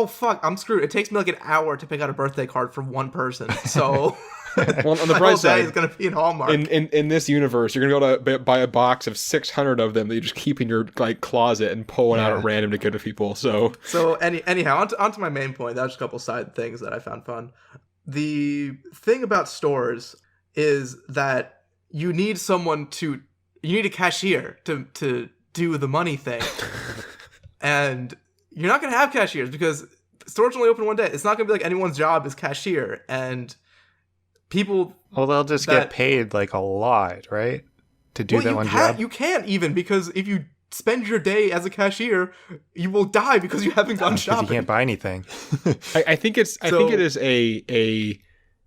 fuck, I'm screwed. It takes me, like, an hour to pick out a birthday card for one person, so... Well, on the My bright whole day side, is going to be in Hallmark. in this universe, you're gonna be able to buy a box of 600 of them that you just keep in your closet and pull one out at random to give to people. So anyhow, onto my main point. That was just a couple side things that I found fun. The thing about stores is that you need a cashier to do the money thing. And you're not going to have cashiers because stores only open one day. It's not going to be like anyone's job is cashier. And people... Well, they'll just get paid like a lot, right? To do that one job? You can't even, because if you spend your day as a cashier, you will die because you haven't gone shopping. You can't buy anything. I think it is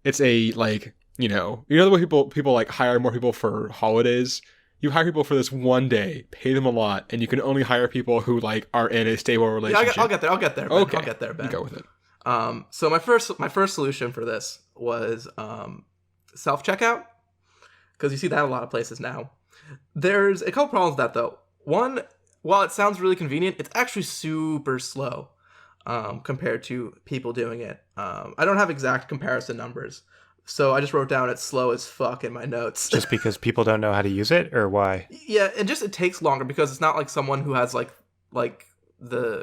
it's a like, you know the way people like hire more people for holidays. You hire people for this one day, pay them a lot, and you can only hire people who like are in a stable relationship. Yeah, I'll get there. Ben. Okay. I'll get there, Ben. You go with it. So my first solution for this was self-checkout, because you see that a lot of places now. There's a couple problems with that, though. One, while it sounds really convenient, it's actually super slow compared to people doing it. I don't have exact comparison numbers, so I just wrote down it's slow as fuck in my notes. Just because people don't know how to use it, or why? Yeah, and just it takes longer because it's not like someone who has because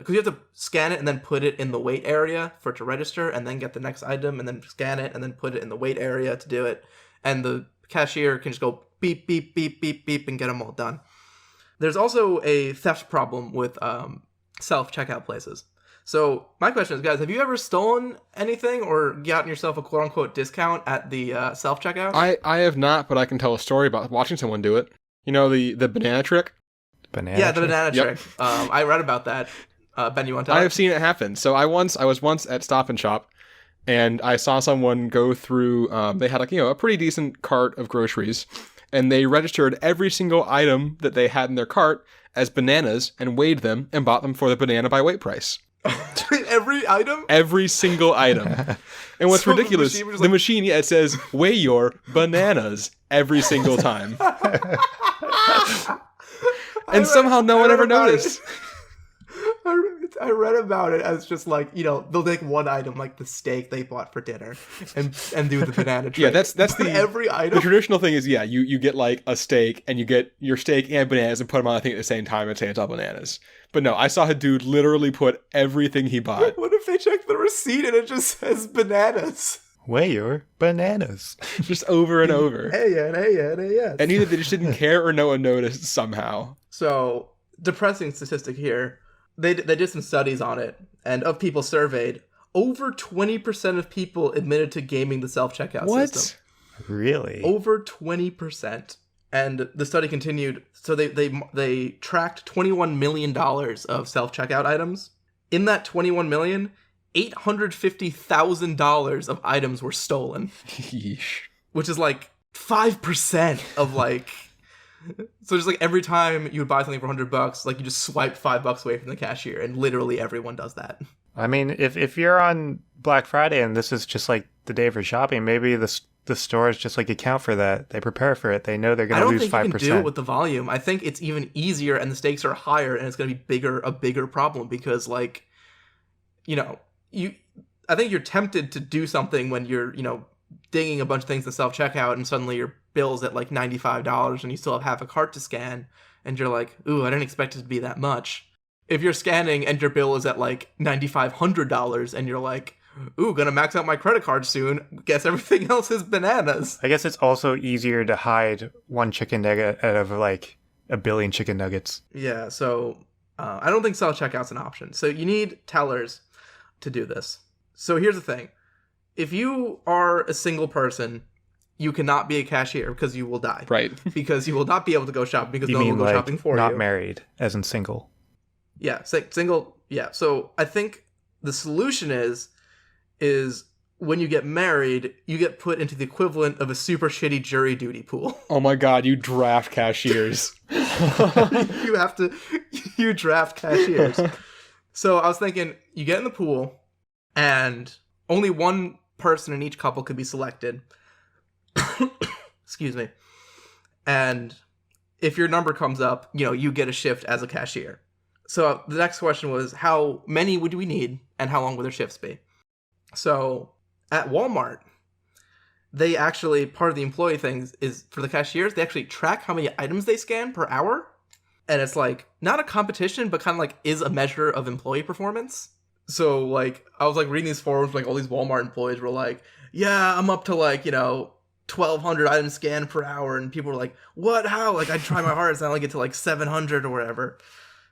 you have to scan it and then put it in the wait area for it to register, and then get the next item, and then scan it and then put it in the wait area to do it. And the cashier can just go beep, beep, beep, beep, beep, and get them all done. There's also a theft problem with self-checkout places. So my question is, guys, have you ever stolen anything or gotten yourself a quote-unquote discount at the self-checkout? I have not, but I can tell a story about watching someone do it. You know, the banana trick? The banana trick. I read about that. Ben, you want to tell I have seen it happen. So I was once at Stop and Shop, and I saw someone go through, they had a pretty decent cart of groceries, and they registered every single item that they had in their cart as bananas and weighed them and bought them for the banana by weight price. Every item? Every single item. And what's ridiculous, the machine, it says, weigh your bananas every single time. And somehow no one ever noticed. I read about it as just like, they'll take one item, like the steak they bought for dinner, and do the banana trick. Yeah, that's the every item. The traditional thing is, you get like a steak, and you get your steak and bananas and put them on, I think, at the same time and say it's all bananas. But no, I saw a dude literally put everything he bought. What if they check the receipt and it just says bananas? Weigh your bananas. Just over and over. Hey. And either they just didn't care or no one noticed somehow. So, depressing statistic here. They did some studies on it, and of people surveyed, over 20% of people admitted to gaming the self-checkout system. Really? Over 20%. And the study continued. So they tracked $21 million of self-checkout items. In that $21 million, $850,000 of items were stolen. Yeesh. Which is like 5% of like... So just like every time you would buy something for $100, like you just swipe $5 away from the cashier, and literally everyone does that. I mean, if you're on Black Friday and this is just like the day for shopping, maybe the stores just like account for that. They prepare for it. They know they're going to lose 5%. I don't think you can do it with the volume. I think it's even easier, and the stakes are higher, and it's going to be a bigger problem because like, I think you're tempted to do something when you're, dinging a bunch of things to self-checkout, and suddenly your bill's at like $95 and you still have half a cart to scan, and you're like, ooh, I didn't expect it to be that much. If you're scanning and your bill is at like $9,500 and you're like, ooh, gonna max out my credit card soon, guess everything else is bananas. I guess it's also easier to hide one chicken nugget out of like a billion chicken nuggets. Yeah, so I don't think self-checkout's an option. So you need tellers to do this. So here's the thing. If you are a single person, you cannot be a cashier because you will die. Right. Because you will not be able to go shopping because you no one will go like shopping for not you. Married, as in single. Yeah, single. Yeah. So I think the solution is when you get married, you get put into the equivalent of a super shitty jury duty pool. Oh my God, you draft cashiers. You draft cashiers. So I was thinking, you get in the pool, and only one person in each couple could be selected. Excuse me. And if your number comes up, you get a shift as a cashier. So the next question was, how many would we need and how long would their shifts be? So at Walmart, they actually, part of the employee things is for the cashiers, they actually track how many items they scan per hour. And it's like not a competition, but kind of like is a measure of employee performance. So like I was like reading these forums, like all these Walmart employees were like, yeah, I'm up to like, 1,200 items scanned per hour. And people were like, what, how? Like I try my hardest and I only get to like 700 or whatever.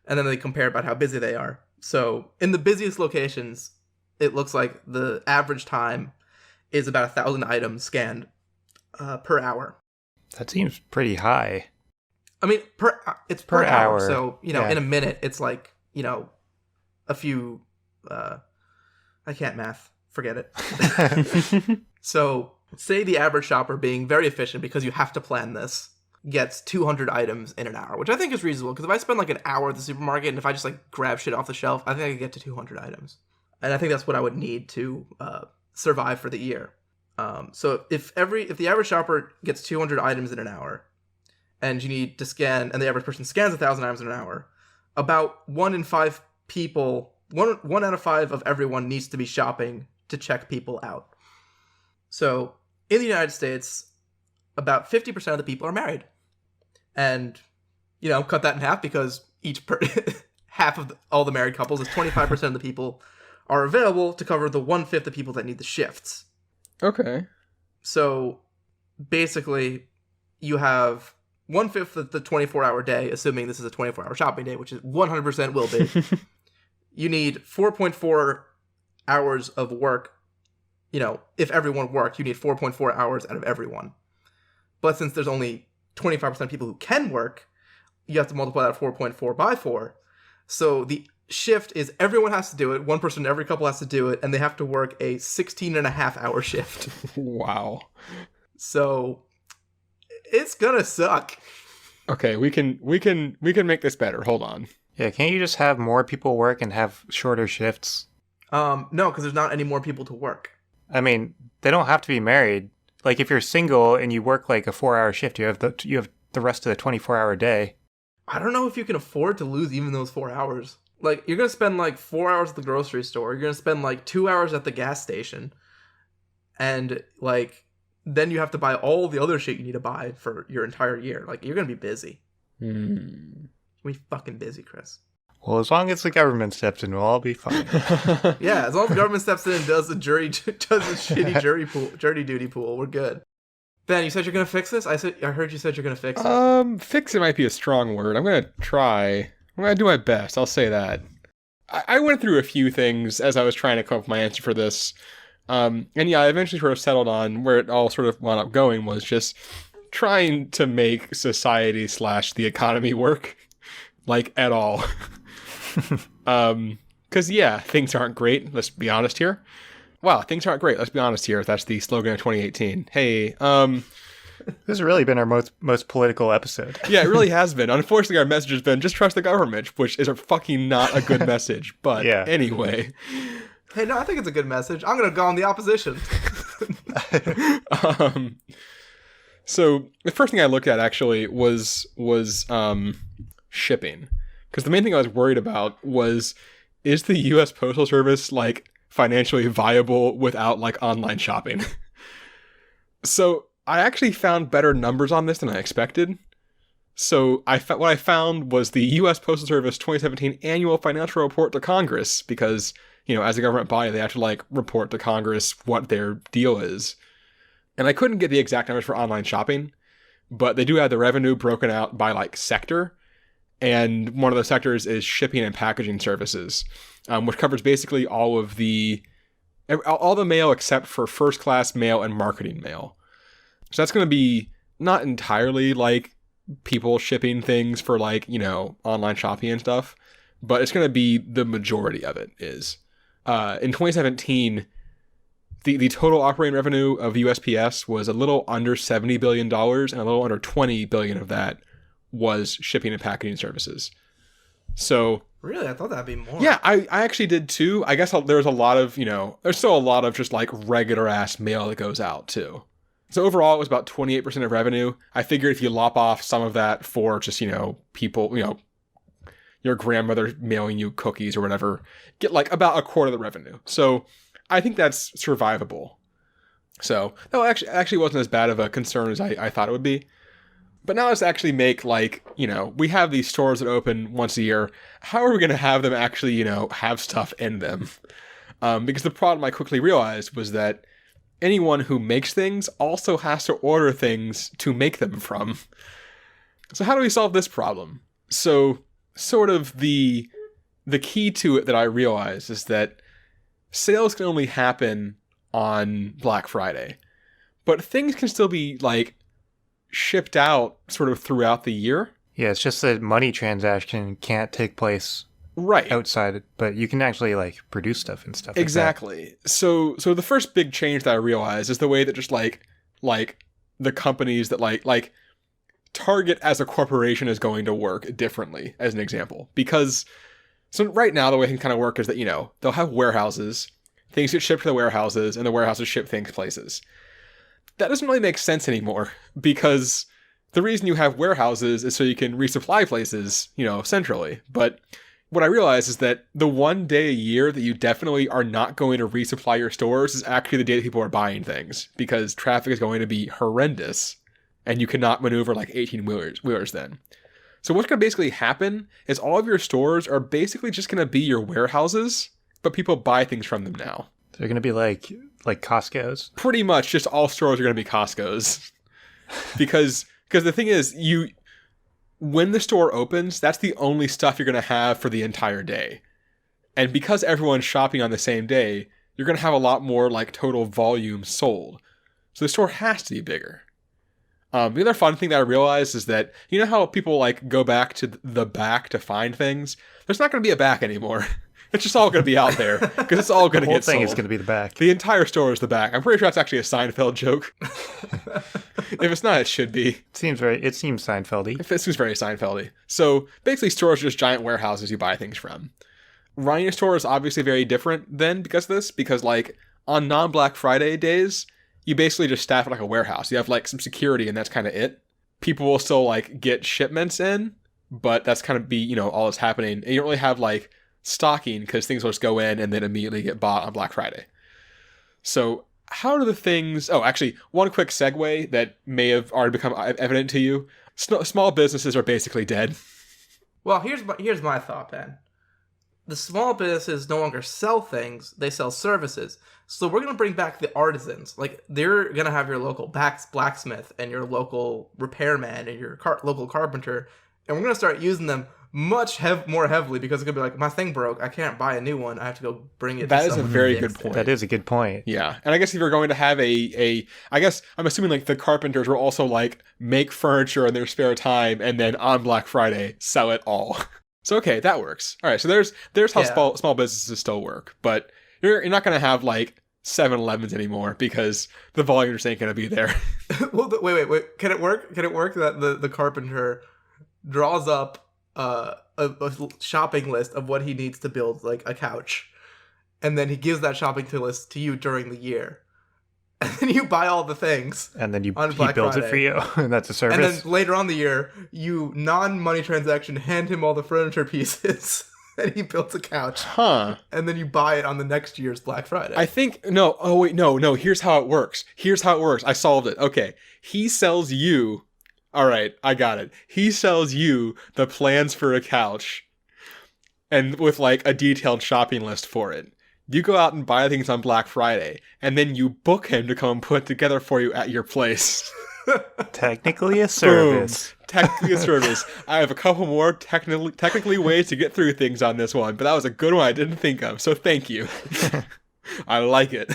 And then they compare about how busy they are. So in the busiest locations, it looks like the average time is about 1,000 items scanned per hour. That seems pretty high. I mean, it's per hour. hour. So, in a minute, it's like, a few, I can't math. Forget it. So say the average shopper, being very efficient because you have to plan this, gets 200 items in an hour, which I think is reasonable. Because if I spend like an hour at the supermarket and if I just like grab shit off the shelf, I think I could get to 200 items. And I think that's what I would need to survive for the year. So if the average shopper gets 200 items in an hour, and you need to scan, and the average person scans 1,000 items in an hour, about 1 in 5 people, one out of 5 of everyone needs to be shopping to check people out. So in the United States, about 50% of the people are married. And, cut that in half because half of all the married couples is 25% of the people are available to cover the 1/5 of people that need the shifts. Okay. So basically, you have 1/5 of the 24-hour day, assuming this is a 24-hour shopping day, which is 100% will be. You need 4.4 hours of work. If everyone worked, you need 4.4 hours out of everyone. But since there's only 25% of people who can work, you have to multiply that 4.4 by 4. So the shift is everyone has to do it. One person in every couple has to do it, and they have to work a 16.5-hour shift. Wow. So it's gonna suck. Okay, we can make this better. Hold on. Yeah, can't you just have more people work and have shorter shifts? No, because there's not any more people to work. I mean, they don't have to be married. Like if you're single and you work like a 4-hour shift, you have the rest of the 24-hour day. I don't know if you can afford to lose even those 4 hours. Like you're gonna spend like 4 hours at the grocery store. You're gonna spend like 2 hours at the gas station, and like then you have to buy all the other shit you need to buy for your entire year. Like you're gonna be busy. We fucking busy, Chris. Well, as long as the government steps in, we'll all be fine. Yeah, as long as the government steps in and does a shitty jury duty pool, we're good. Ben, you said you're gonna fix this? I heard you said you're gonna fix it. Fix it might be a strong word. I'm gonna try. I'm gonna do my best. I'll say that. I went through a few things as I was trying to come up with my answer for this. And yeah, I eventually sort of settled on where it all sort of wound up going was just trying to make society / the economy work, like at all. Because yeah, things aren't great. Let's be honest here. Wow, things aren't great. Let's be honest here. That's the slogan of 2018. Hey, this has really been our most political episode. Yeah, it really has been. Unfortunately, our message has been just trust the government, which is a fucking not a good message. But yeah. Anyway. Hey, no, I think it's a good message. I'm gonna go on the opposition. So the first thing I looked at actually was shipping, because the main thing I was worried about was, is the U.S. Postal Service like financially viable without like online shopping? So I actually found better numbers on this than I expected. So what I found was the U.S. Postal Service 2017 annual financial report to Congress, because as a government body, they have to like report to Congress what their deal is. And I couldn't get the exact numbers for online shopping, but they do have the revenue broken out by like sector. And one of the sectors is shipping and packaging services, which covers basically all the mail except for first class mail and marketing mail. So that's going to be not entirely like people shipping things for like, online shopping and stuff, but it's going to be the majority of it is. In 2017, the total operating revenue of USPS was a little under $70 billion, and a little under $20 billion of that was shipping and packaging services. So really, I thought that'd be more. Yeah, I actually did too. I guess there's a lot of, there's still a lot of just like regular ass mail that goes out too. So overall, it was about 28% of revenue. I figured if you lop off some of that for just, people, your grandmother mailing you cookies or whatever, get like about a quarter of the revenue. So I think that's survivable. So no, actually wasn't as bad of a concern as I thought it would be. But now let's actually make, like, we have these stores that open once a year. How are we going to have them actually, have stuff in them? Because the problem I quickly realized was that anyone who makes things also has to order things to make them from. So how do we solve this problem? So sort of the key to it that I realized is that sales can only happen on Black Friday, but things can still be, like, shipped out sort of throughout the year. Yeah, it's just that money transaction can't take place right outside, but you can actually, like, produce stuff and stuff. Exactly. Like that. So the first big change that I realized is the way that just like the companies that like Target as a corporation is going to work differently, as an example. Because so right now the way things kind of work is that, they'll have warehouses, things get shipped to the warehouses, and the warehouses ship things places. That doesn't really make sense anymore, because the reason you have warehouses is so you can resupply places, centrally. But what I realized is that the one day a year that you definitely are not going to resupply your stores is actually the day that people are buying things, because traffic is going to be horrendous, and you cannot maneuver like 18-wheelers then. So what's going to basically happen is all of your stores are basically just going to be your warehouses, but people buy things from them now. They're going to be like Costco's. Pretty much, just all stores are going to be Costco's, because the thing is, when the store opens, that's the only stuff you're going to have for the entire day, and because everyone's shopping on the same day, you're going to have a lot more like total volume sold. So the store has to be bigger. The other fun thing that I realized is that, how people like go back to the back to find things? There's not going to be a back anymore. It's just all going to be out there, because it's all going to get sold. The whole thing is going to be the back. The entire store is the back. I'm pretty sure that's actually a Seinfeld joke. If it's not, it should be. It seems Seinfeldy. It seems very Seinfeldy. So basically, stores are just giant warehouses you buy things from. Running a store is obviously very different then because of this, because like on non-Black Friday days, you basically just staff it like a warehouse. You have like some security, and that's kind of it. People will still like get shipments in, but that's kind of be, all that's happening. And you don't really have like stocking, because things will just go in and then immediately get bought on Black Friday. So how do the things... Oh, actually, one quick segue that may have already become evident to you. Small businesses are basically dead. Well, here's my thought, Ben. The small businesses no longer sell things, they sell services. So we're going to bring back the artisans. Like, they're going to have your local blacksmith and your local repairman and your local carpenter, and we're going to start using them much more heavily, because it's going to be like, my thing broke, I can't buy a new one, I have to go bring it that to is a very good point. That is a good point. Yeah. And I guess if you're going to have I guess I'm assuming like the carpenters will also like make furniture in their spare time and then on Black Friday sell it all. So okay, that works. All right, so there's how small businesses still work, but you're not going to have like 7-Elevens anymore, because the volume just ain't going to be there. Well, wait. Can it work? Can it work that the carpenter draws up a shopping list of what he needs to build, like a couch, and then he gives that shopping list to you during the year, and then you buy all the things, and then he builds Friday. it for you, and that's a service. And then later on the year, you non-money transaction hand him all the furniture pieces, and he builds a couch. Huh. And then you buy it on the next year's Black Friday. I think no. Oh wait, no. Here's how it works. I solved it. Okay, he sells you. All right, I got it. He sells you the plans for a couch, and with like a detailed shopping list for it. You go out and buy things on Black Friday, and then you book him to come put together for you at your place. Technically a service. Boom. Technically a service. I have a couple more technically ways to get through things on this one, but that was a good one I didn't think of, so thank you. I like it.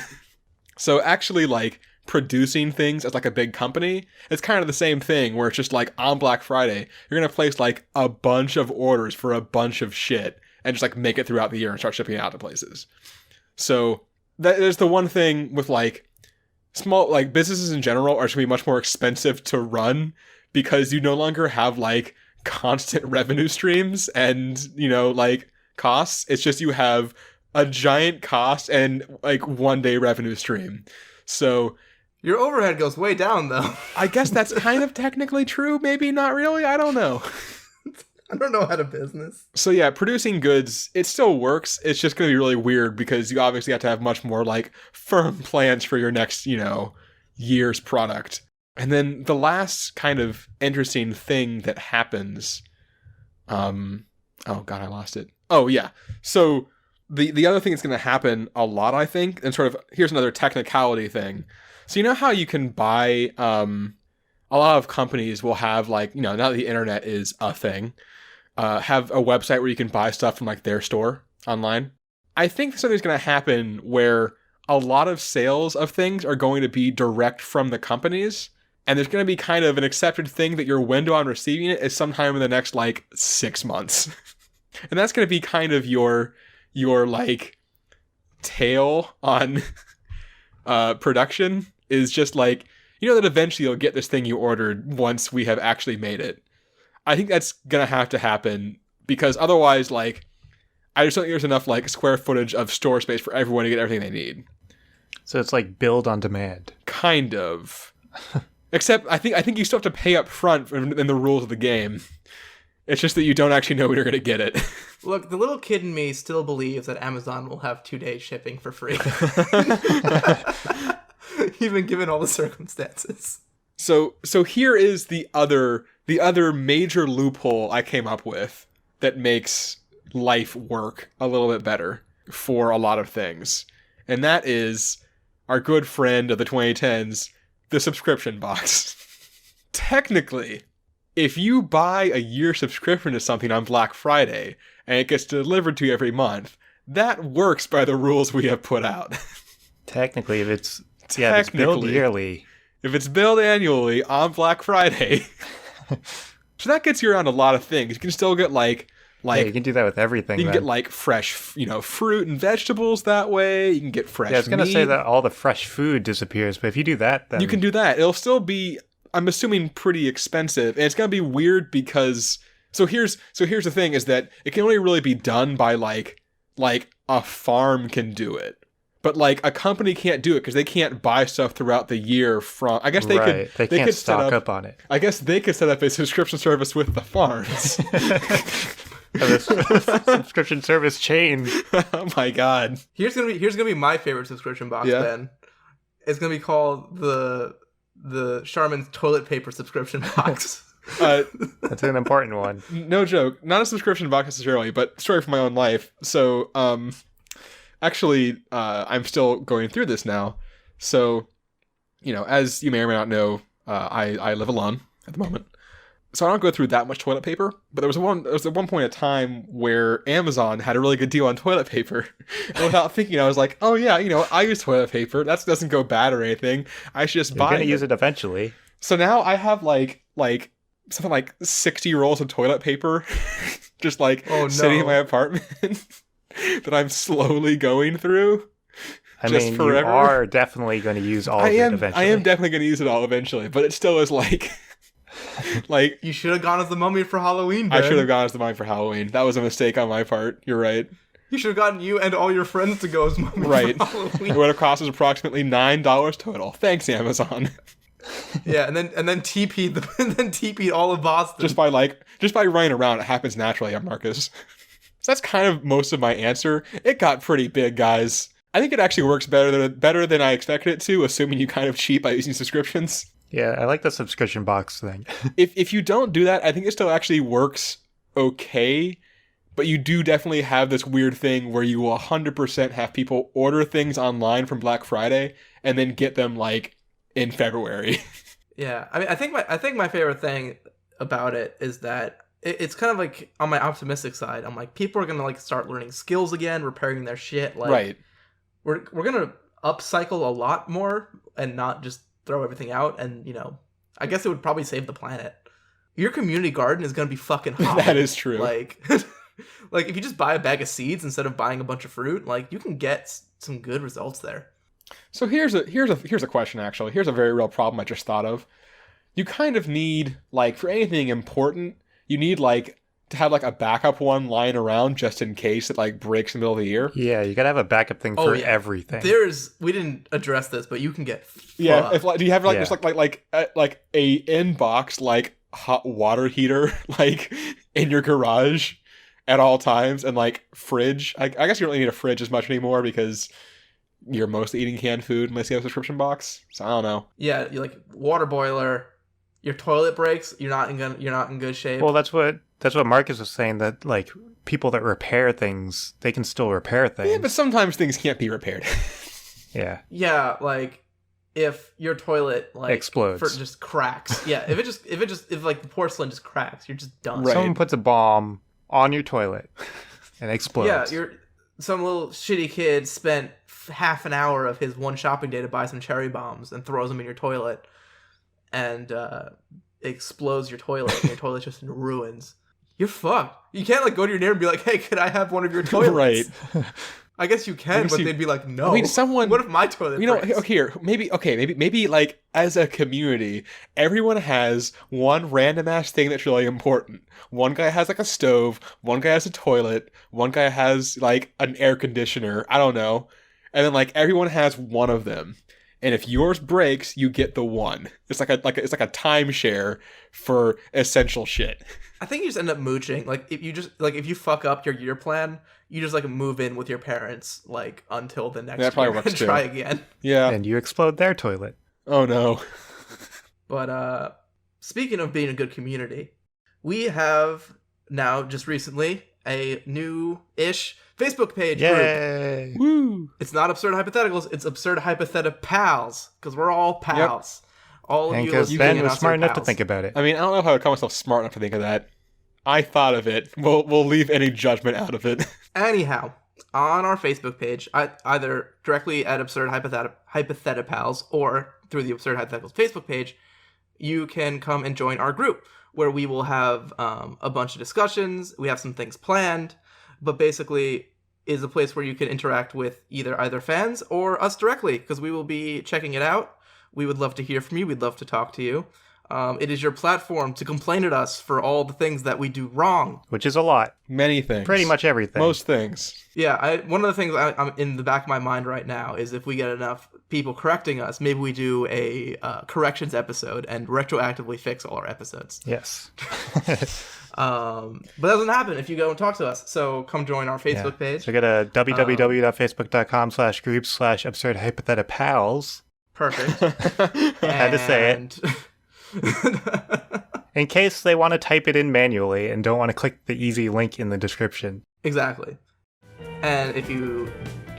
So actually, like, producing things as like a big company, it's kind of the same thing, where it's just like on Black Friday, you're going to place like a bunch of orders for a bunch of shit and just like make it throughout the year and start shipping it out to places. So that is the one thing with like small, like businesses in general are going to be much more expensive to run, because you no longer have like constant revenue streams and, like costs. It's just you have a giant cost and like 1 day revenue stream. So your overhead goes way down, though. I guess that's kind of technically true. Maybe not really. I don't know. I don't know how to business. So yeah, producing goods, it still works. It's just going to be really weird because you obviously have to have much more like firm plans for your next, year's product. And then the last kind of interesting thing that happens, oh God, I lost it. Oh yeah. So the other thing that's going to happen a lot, I think, and sort of, here's another technicality thing. So you know how you can buy, a lot of companies will have like, now that the internet is a thing, have a website where you can buy stuff from like their store online. I think something's going to happen where a lot of sales of things are going to be direct from the companies. And there's going to be kind of an accepted thing that your window on receiving it is sometime in the next like 6 months. And that's going to be kind of your like tail on production is just like, that eventually you'll get this thing you ordered once we have actually made it. I think that's going to happen because otherwise, like, I just don't think there's enough, like, square footage of store space for everyone to get everything they need. So it's like build on demand. Kind of. Except I think you still have to pay up front in the rules of the game. It's just that you don't actually know when you're going to get it. Look, the little kid in me still believes that Amazon will have 2-day shipping for free. Even given all the circumstances. So here is the other major loophole I came up with that makes life work a little bit better for a lot of things. And that is our good friend of the 2010s, the subscription box. Technically, if you buy a year subscription to something on Black Friday and it gets delivered to you every month, that works by the rules we have put out. Technically, if it's billed yearly. If it's billed annually on Black Friday. So that gets you around a lot of things. You can still get you can do that with everything. You can get like fresh, fruit and vegetables that way. You can get fresh meat. I was going to say that all the fresh food disappears, but if you do that, then... You can do that. It'll still be, I'm assuming, pretty expensive. And it's going to be weird because... So here's the thing is that it can only really be done by like a farm can do it. But like a company can't do it because they can't buy stuff throughout the year from. I guess they could. They can't stock up on it. I guess they could set up a subscription service with the farms. Subscription service chain. Oh my God! Here's gonna be my favorite subscription box. Yeah. Then it's gonna be called the Charmin's toilet paper subscription box. That's an important one. No joke. Not a subscription box necessarily, but story from my own life. So actually, I'm still going through this now. So, as you may or may not know, I live alone at the moment. So I don't go through that much toilet paper. But there was at one point in time where Amazon had a really good deal on toilet paper. And without thinking, I was like, oh yeah, I use toilet paper. That doesn't go bad or anything. I should just buy it. You're going to use it eventually. So now I have like something like 60 rolls of toilet paper just sitting in my apartment. That I'm slowly going through. I mean, forever. You are definitely going to use all of it eventually. I am definitely going to use it all eventually, but it still is like you should have gone as the mummy for Halloween, Ben. I should have gone as the mummy for Halloween. That was a mistake on my part. You're right. You should have gotten you and all your friends to go as mummy for Halloween. It would have cost us approximately $9 total. Thanks, Amazon. Yeah, and then TP'd all of Boston. Just by running around, it happens naturally, Marcus. So that's kind of most of my answer. It got pretty big, guys. I think it actually works better than I expected it to, assuming you kind of cheat by using subscriptions. Yeah, I like the subscription box thing. If you don't do that, I think it still actually works okay, but you do definitely have this weird thing where you will 100% have people order things online from Black Friday and then get them in February. Yeah, I mean, I think my favorite thing about it is that it's kind of like on my optimistic side. I'm like, people are gonna start learning skills again, repairing their shit. Right. We're gonna upcycle a lot more and not just throw everything out. And I guess it would probably save the planet. Your community garden is gonna be fucking hot. That is true. If you just buy a bag of seeds instead of buying a bunch of fruit, you can get some good results there. So here's a question, actually. Here's a very real problem I just thought of. You kind of need, for anything important, you need, to have, a backup one lying around just in case it, breaks in the middle of the year. Yeah, you gotta have a backup thing for everything. We didn't address this, but you can get fucked. Yeah, do you have, just, a inbox, hot water heater like in your garage at all times, and like fridge. I guess you don't really need a fridge as much anymore because you're mostly eating canned food unless you have a subscription box. So I don't know. Yeah, you like water boiler. Your toilet breaks. You're not in good shape. Well, that's what Marcus was saying, that like people that repair things, they can still repair things. Yeah, but sometimes things can't be repaired. Yeah. Yeah, like if your toilet like explodes, just cracks. Yeah, if like the porcelain just cracks, you're just done. Right. Someone puts a bomb on your toilet and explodes. Yeah, some little shitty kid spent half an hour of his one shopping day to buy some cherry bombs and throws them in your toilet, and explodes your toilet, and your toilet's just in ruins. You're fucked. You can't like go to your neighbor and be like, "Hey, could I have one of your toilets?" Right. I guess you can, but they'd be like, "No." I mean, someone. What if my toilet breaks? Maybe like as a community, everyone has one random ass thing that's really important. One guy has like a stove. One guy has a toilet. One guy has like an air conditioner. I don't know. And then like everyone has one of them. And if yours breaks, you get the one. It's like a timeshare for essential shit. I think you just end up mooching. Like if you fuck up your year plan, you just like move in with your parents like until the next That probably year works and too. try again. Yeah. And you explode their toilet. Oh no. But speaking of being a good community, we have now just recently a new-ish Facebook page group. Yay! Woo. It's not Absurd Hypotheticals, it's Absurd Hypotheticals, because we're all pals. All of And you because listening Ben in was us smart are enough to pals. think about it. I mean, I don't know if I would call myself smart enough to think of that. I thought of it. We'll leave any judgment out of it. Anyhow, on our Facebook page, either directly at Absurd Hypotheticals or through the Absurd Hypotheticals Facebook page, you can come and join our group, where we will have a bunch of discussions. We have some things planned, but basically is a place where you can interact with either fans or us directly, because we will be checking it out. We would love to hear from you. We'd love to talk to you. It is your platform to complain at us for all the things that we do wrong. Which is a lot. Many things. Pretty much everything. Most things. Yeah, one of the things I'm in the back of my mind right now is if we get enough people correcting us, maybe we do a corrections episode and retroactively fix all our episodes. Yes. But that doesn't happen if you go and talk to us. So come join our Facebook page. So go to www.facebook.com/groups/absurdhypotheticals. Perfect. Had to say it. In case they want to type it in manually and don't want to click the easy link in the description. Exactly. And if you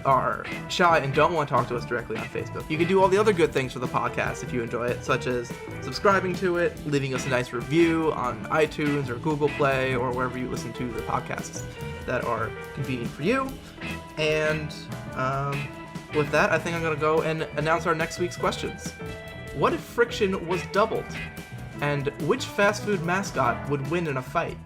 are shy and don't want to talk to us directly on Facebook, you can do all the other good things for the podcast if you enjoy it, such as subscribing to it, leaving us a nice review on iTunes or Google Play or wherever you listen to the podcasts that are convenient for you. And with that, I think I'm going to go and announce our next week's questions. What if friction was doubled? And which fast food mascot would win in a fight?